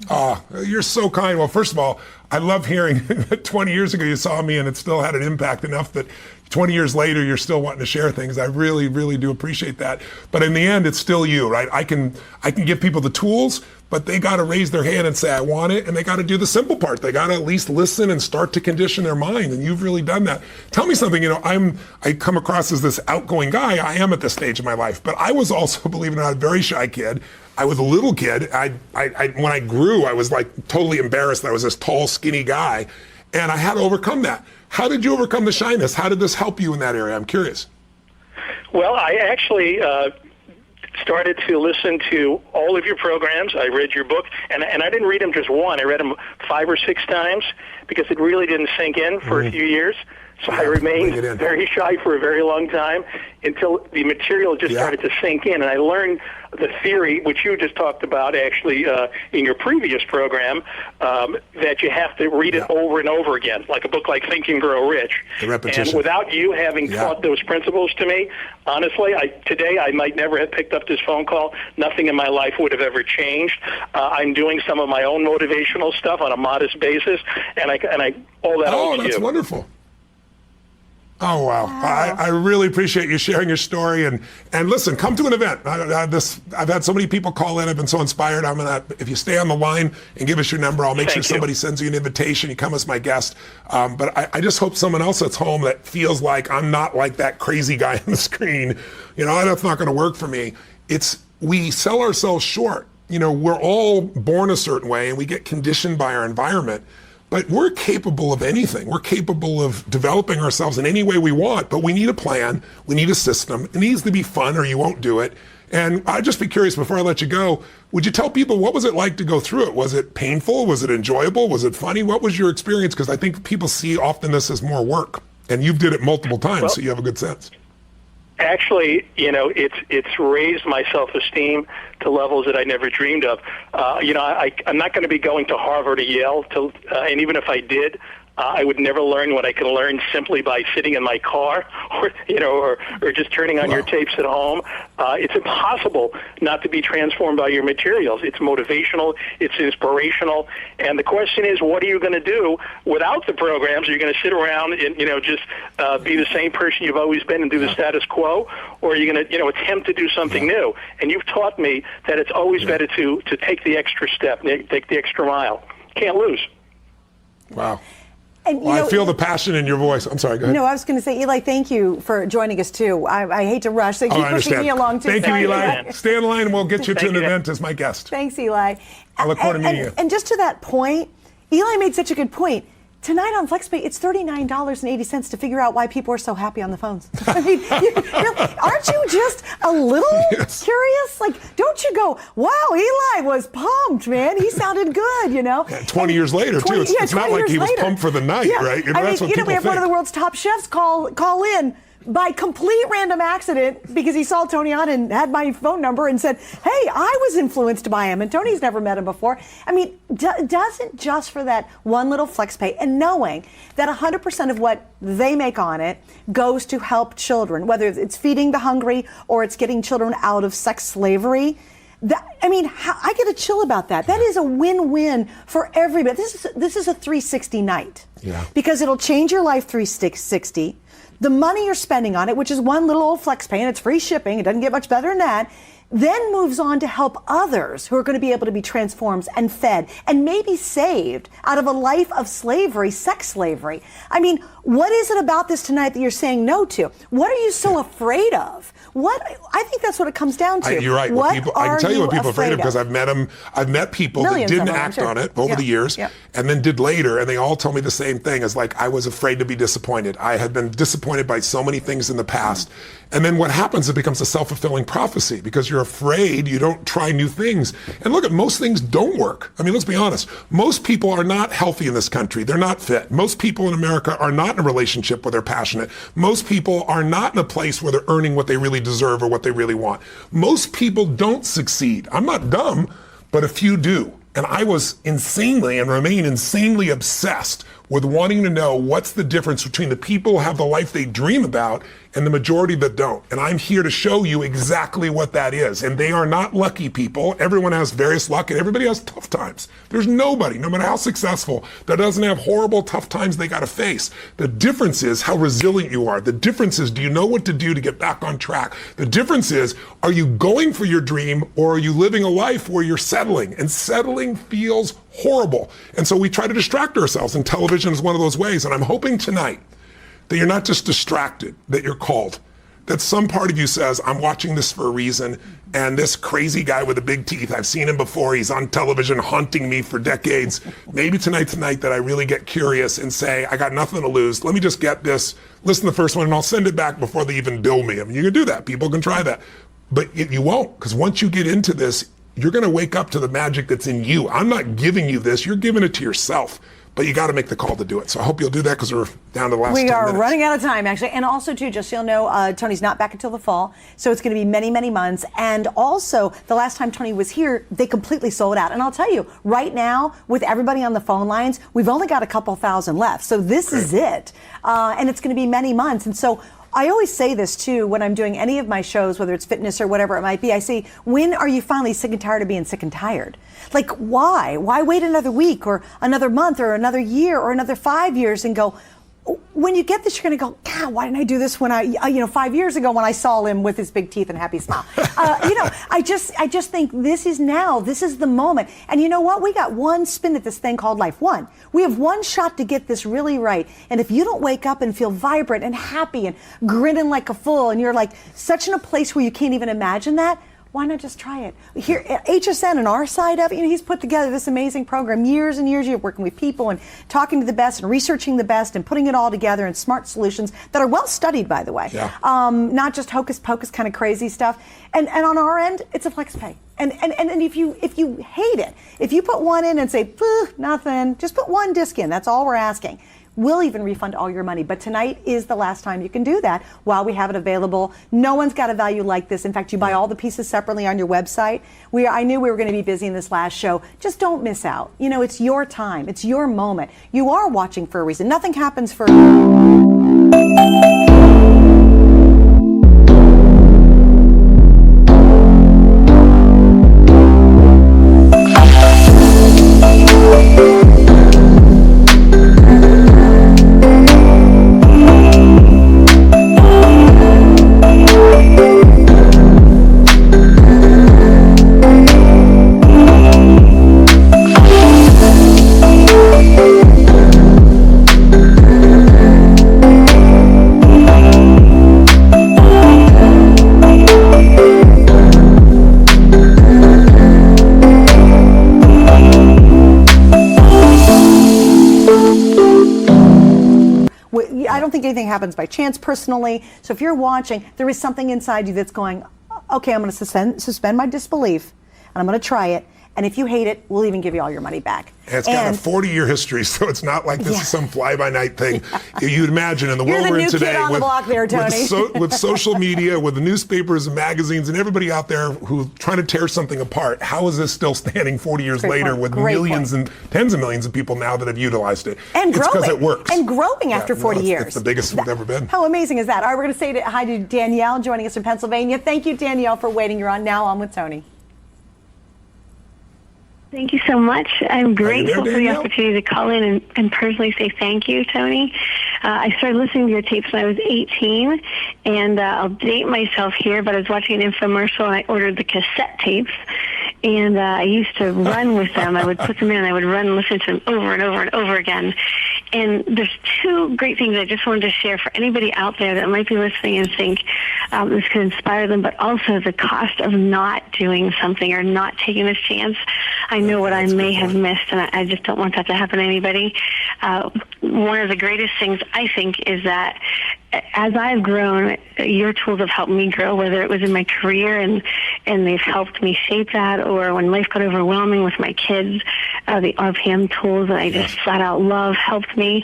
Oh, you're so kind. Well, first of all, I love hearing that 20 years ago you saw me and it still had an impact enough that 20 years later you're still wanting to share things. I really, really do appreciate that. But in the end, it's still you, right? I can give people the tools, but they got to raise their hand and say, I want it. And they got to do the simple part. They got to at least listen and start to condition their mind. And you've really done that. Tell me something, I come across as this outgoing guy. I am at this stage of my life, but I was also, believe it or not, a very shy kid. I was a little kid. When I grew, I was like totally embarrassed that I was this tall, skinny guy. And I had to overcome that. How did you overcome the shyness? How did this help you in that area? I'm curious. Well, I actually started to listen to all of your programs. I read your book, and I didn't read them just one. I read them 5 or 6 times because it really didn't sink in for a few years. So I remained very shy for a very long time until the material just started to sink in. And I learned the theory, which you just talked about actually in your previous program, that you have to read it over and over again, like a book like Think and Grow Rich. The repetition. And without you having taught those principles to me, honestly, today I might never have picked up this phone call. Nothing in my life would have ever changed. I'm doing some of my own motivational stuff on a modest basis, and I owe that all to you. Oh, that's wonderful. Oh, wow. I really appreciate you sharing your story. And listen, come to an event. I've had so many people call in. I've been so inspired. If you stay on the line and give us your number, I'll make sure somebody sends you an invitation. You come as my guest. But I just hope someone else that's home that feels like I'm not like that crazy guy on the screen. That's not going to work for me. We sell ourselves short. We're all born a certain way and we get conditioned by our environment. But we're capable of anything. We're capable of developing ourselves in any way we want, but we need a plan. We need a system. It needs to be fun or you won't do it. And I'd just be curious before I let you go, would you tell people what was it like to go through it? Was it painful? Was it enjoyable? Was it funny? What was your experience? Because I think people see often this as more work. And you've did it multiple times, so you have a good sense. Actually, it's raised my self-esteem to levels that I never dreamed of. I'm not going to be going to Harvard or Yale, and even if I did, I would never learn what I can learn simply by sitting in my car or just turning on your tapes at home. It's impossible not to be transformed by your materials. It's motivational, it's inspirational, and the question is, what are you going to do without the programs? Are you going to sit around and just be the same person you've always been and do the status quo, or are you going to attempt to do something new? And you've taught me that it's always better to take the extra step, take the extra mile. can't lose. Wow. And, I feel the passion in your voice. I'm sorry, go ahead. No, I was going to say, Eli, thank you for joining us, too. I hate to rush. So keep I pushing understand. me along, too. Thank you, Sorry, Eli. Stay in line and we'll get you to an event as my guest. Thanks, Eli. I look forward to meeting you. And just to that point, Eli made such a good point. Tonight on FlexPay, it's $39.80 to figure out why people are so happy on the phones. I mean, aren't you just a little curious? Like, don't you go, wow, Eli was pumped, man. He sounded good, you know? 20 years later, too. It's not like he was pumped for the night, right? That's what people we have one of the world's top chefs call in by complete random accident because he saw Tony on and had my phone number and said, hey, I was influenced by him, and Tony's never met him before. I mean, doesn't just for that one little FlexPay and knowing that 100% of what they make on it goes to help children, whether it's feeding the hungry or it's getting children out of sex slavery. I get a chill about that. That is a win-win for everybody. This is a 360 night because it'll change your life 360. The money you're spending on it, which is one little old FlexPay, and it's free shipping, it doesn't get much better than that, then moves on to help others who are going to be able to be transformed and fed and maybe saved out of a life of slavery, sex slavery. I mean, what is it about this tonight that you're saying no to? What are you so afraid of? I think that's what it comes down to. You're right. I can tell you what people are afraid of because I've met them. I've met people that didn't act on it over the years and then did later, and they all tell me the same thing as like, I was afraid to be disappointed. I had been disappointed by so many things in the past. And then what happens, it becomes a self-fulfilling prophecy because you're afraid, you don't try new things. And look, most things don't work. I mean, let's be honest. Most people are not healthy in this country. They're not fit. Most people in America are not in a relationship where they're passionate. Most people are not in a place where they're earning what they really deserve or what they really want. Most people don't succeed. I'm not dumb, but a few do. And I was insanely and remain insanely obsessed with wanting to know what's the difference between the people who have the life they dream about and the majority that don't. And I'm here to show you exactly what that is. And they are not lucky people. Everyone has various luck and everybody has tough times. There's nobody, no matter how successful, that doesn't have horrible, tough times they got to face. The difference is how resilient you are. The difference is, do you know what to do to get back on track? The difference is, are you going for your dream or are you living a life where you're settling? And settling feels horrible. And so we try to distract ourselves, and television is one of those ways. And I'm hoping tonight that you're not just distracted, that you're called. That some part of you says, I'm watching this for a reason, and this crazy guy with the big teeth, I've seen him before, he's on television haunting me for decades. Maybe tonight's the night that I really get curious and say, I got nothing to lose. Let me just get this, listen to the first one, and I'll send it back before they even bill me. I mean, you can do that. People can try that. But you won't, because once you get into this, you're going to wake up to the magic that's in you. I'm not giving you this. You're giving it to yourself. But you got to make the call to do it. So I hope you'll do that because we're down to the last 10 minutes. We are running out of time, actually. And also, too, just so you'll know, Tony's not back until the fall. So it's going to be many, many months. And also, the last time Tony was here, they completely sold out. And I'll tell you, right now, with everybody on the phone lines, we've only got a couple thousand left. So this is it. And it's going to be many months. And so I always say this, too, when I'm doing any of my shows, whether it's fitness or whatever it might be. I say, when are you finally sick and tired of being sick and tired? Like, why? Why wait another week or another month or another year or another 5 years and go, when you get this, you're going to go, God, why didn't I do this when 5 years ago when I saw him with his big teeth and happy smile? I just think this is now. This is the moment. And you know what? We got one spin at this thing called life. One. We have one shot to get this really right. And if you don't wake up and feel vibrant and happy and grinning like a fool and you're like such in a place where you can't even imagine that, why not just try it? Here at HSN and our side of it, he's put together this amazing program, years and years of working with people and talking to the best and researching the best and putting it all together in smart solutions that are well studied, by the way. Yeah. Not just hocus pocus kind of crazy stuff. And on our end, it's a FlexPay. And if you hate it, if you put one in and say, nothing, just put one disc in. That's all we're asking. We'll even refund all your money. But tonight is the last time you can do that while we have it available. No one's got a value like this. In fact, you buy all the pieces separately on your website. I knew we were going to be busy in this last show. Just don't miss out. It's your time. It's your moment. You are watching for a reason. Nothing happens for think anything happens by chance personally. So if you're watching, there is something inside you that's going, okay, I'm going to suspend my disbelief, and I'm going to try it. And if you hate it, we'll even give you all your money back. And it's got a 40-year history, so it's not like this is some fly-by-night thing. You'd imagine in the world we're in today, on the block there, Tony. with social media, with the newspapers and magazines and everybody out there who's trying to tear something apart, how is this still standing 40 years later with millions and tens of millions of people now that have utilized it? And it's growing. Because it works. And growing after 40 years. It's the biggest it's ever been. How amazing is that? All right, we're going to say hi to Danielle joining us from Pennsylvania. Thank you, Danielle, for waiting. You're on Now On with Tony. Thank you so much. I'm grateful for the opportunity to call in and personally say thank you, Tony. I started listening to your tapes when I was 18, and I'll date myself here, but I was watching an infomercial and I ordered the cassette tapes, and I used to run with them. I would put them in and I would run and listen to them over and over and over again. And there's two great things I just wanted to share for anybody out there that might be listening and think this could inspire them, but also the cost of not doing something or not taking this chance. I know what I may have missed, and I just don't want that to happen to anybody. One of the greatest things, I think, is that as I've grown, your tools have helped me grow, whether it was in my career and they've helped me shape that, or when life got overwhelming with my kids, the RPM tools that I just flat out love helped me,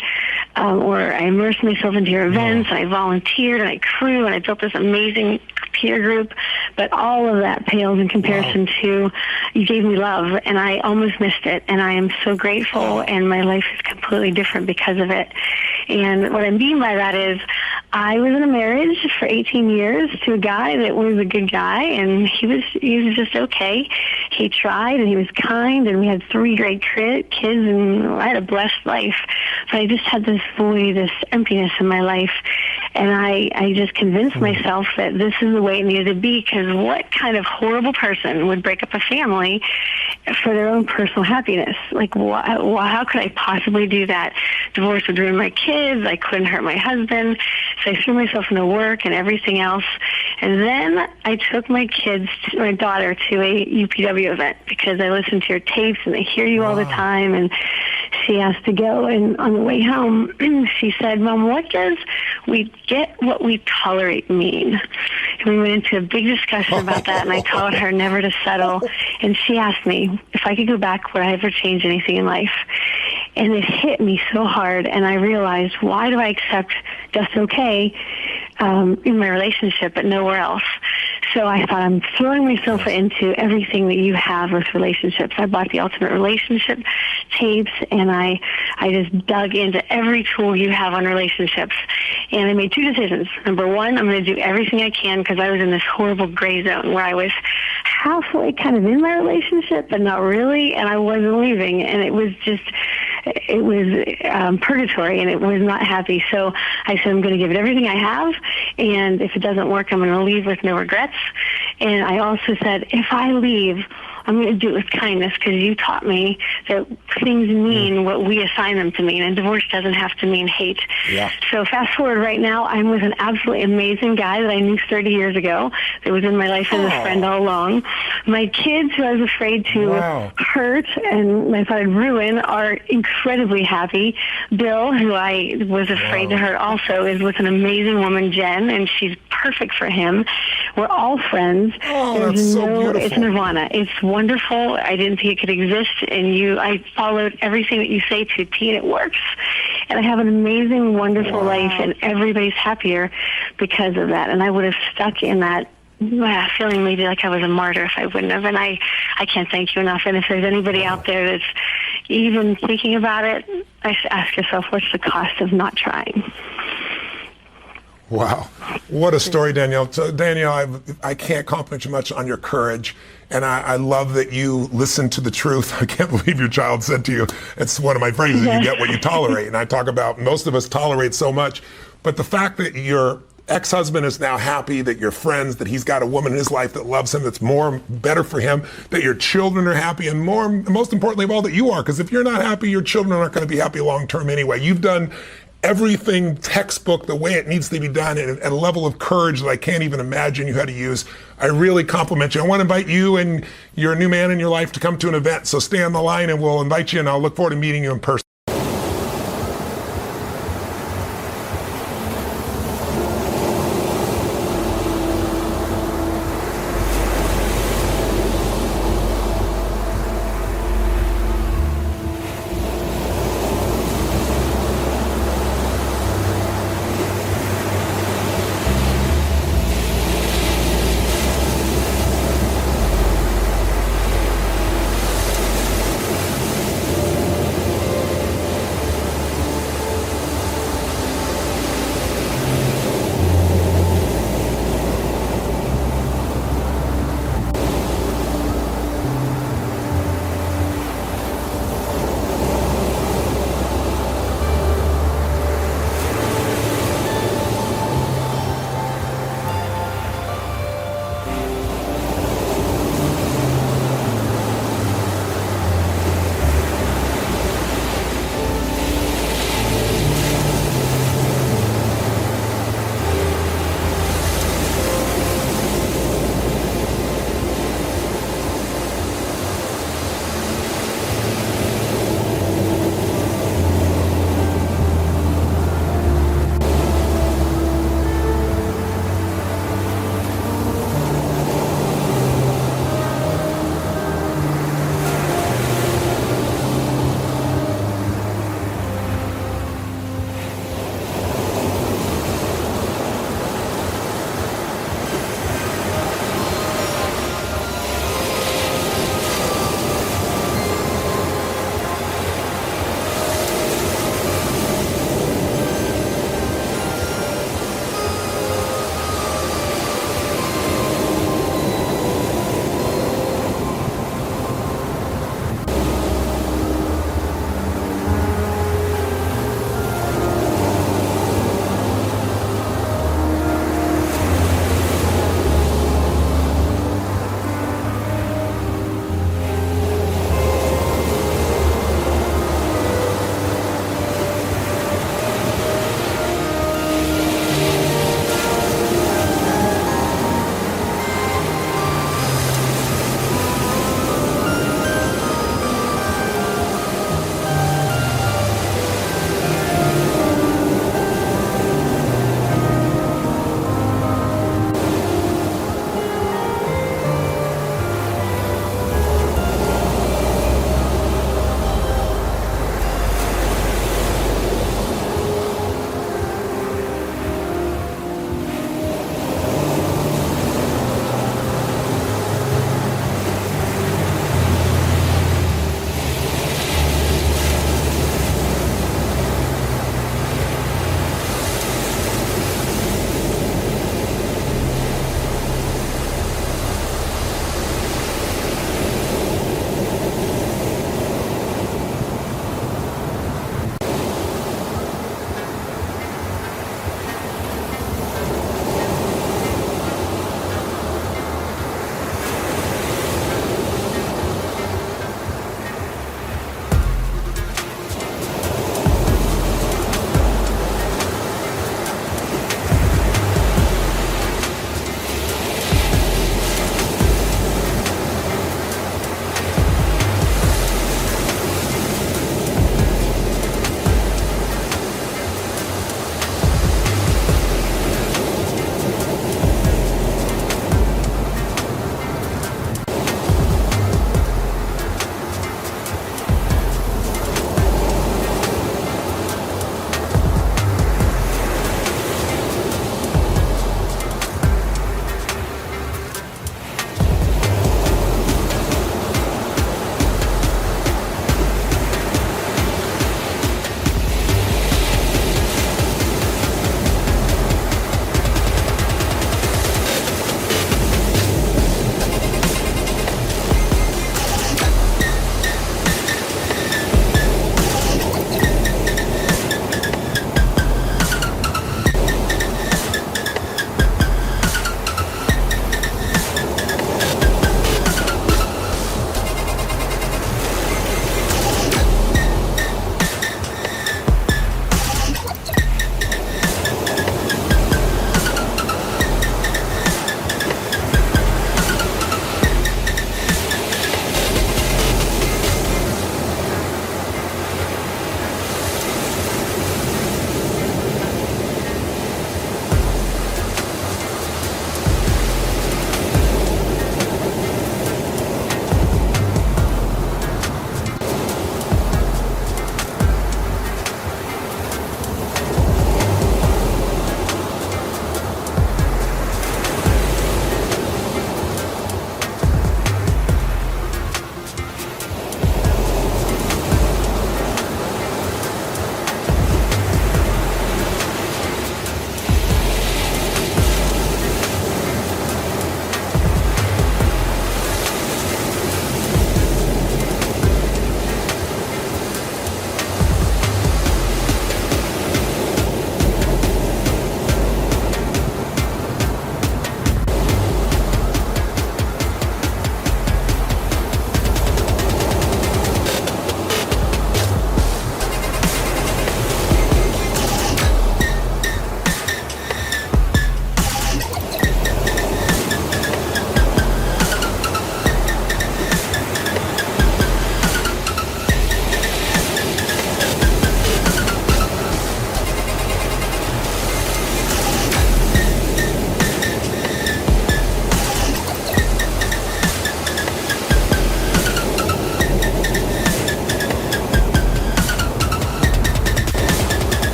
or I immersed myself into your events, and I volunteered, and I crew, and I built this amazing peer group, but all of that pales in comparison to you gave me love, and I almost missed it, and I am so grateful, and my life is completely different because of it. And what I mean by that is I was in a marriage for 18 years to a guy that was a good guy, and he was just okay. He tried, and he was kind, and we had 3 great kids, and I had a blessed life. But I just had this void, this emptiness in my life, and I just convinced myself that this is the way it needed to be, because what kind of horrible person would break up a family for their own personal happiness? Like, how could I possibly do that? Divorce would ruin my kids. I couldn't hurt my husband. So I threw myself into work and everything else. And then I took my daughter to a UPW event because I listened to your tapes and I hear you all the time. And she asked to go. And on the way home, she said, Mom, what does we get what we tolerate mean? And we went into a big discussion about that, and I told her never to settle. And she asked me if I could go back, would I ever change anything in life? And it hit me so hard, and I realized, why do I accept just okay in my relationship but nowhere else? So I thought, I'm throwing myself into everything that you have with relationships. I bought the Ultimate Relationship tapes, and I just dug into every tool you have on relationships. And I made 2 decisions. Number 1, I'm going to do everything I can, because I was in this horrible gray zone where I was halfway kind of in my relationship, but not really, and I wasn't leaving. And it was purgatory, and it was not happy. So I said, I'm going to give it everything I have, and if it doesn't work, I'm going to leave with no regrets. And I also said, if I leave, I'm going to do it with kindness, because you taught me that things mean what we assign them to mean, and divorce doesn't have to mean hate. Yeah. So fast forward right now, I'm with an absolutely amazing guy that I knew 30 years ago that was in my life as a friend all along. My kids, who I was afraid to hurt and I thought I'd ruin, are incredibly happy. Bill, who I was afraid to hurt also, is with an amazing woman, Jen, and she's perfect for him. We're all friends. That's so beautiful. It's nirvana. It's wonderful. I didn't think it could exist, and I followed everything that you say to a T, and it works. And I have an amazing, wonderful life, and everybody's happier because of that. And I would have stuck in that feeling maybe like I was a martyr if I wouldn't have. And I can't thank you enough. And if there's anybody out there that's even thinking about it, I should ask yourself, what's the cost of not trying? Wow. What a story, Danielle. So, Danielle, I can't compliment you much on your courage. And I love that you listen to the truth. I can't believe your child said to you, it's one of my phrases, you get what you tolerate. And I talk about most of us tolerate so much. But the fact that your ex-husband is now happy, that your friends, that he's got a woman in his life that loves him, that's better for him, that your children are happy, and most importantly of all, that you are. Because if you're not happy, your children aren't going to be happy long term anyway. You've done everything textbook the way it needs to be done at a level of courage that I can't even imagine you had to use. I really compliment you. I want to invite you and your new man in your life to come to an event. So stay on the line and we'll invite you, and I'll look forward to meeting you in person.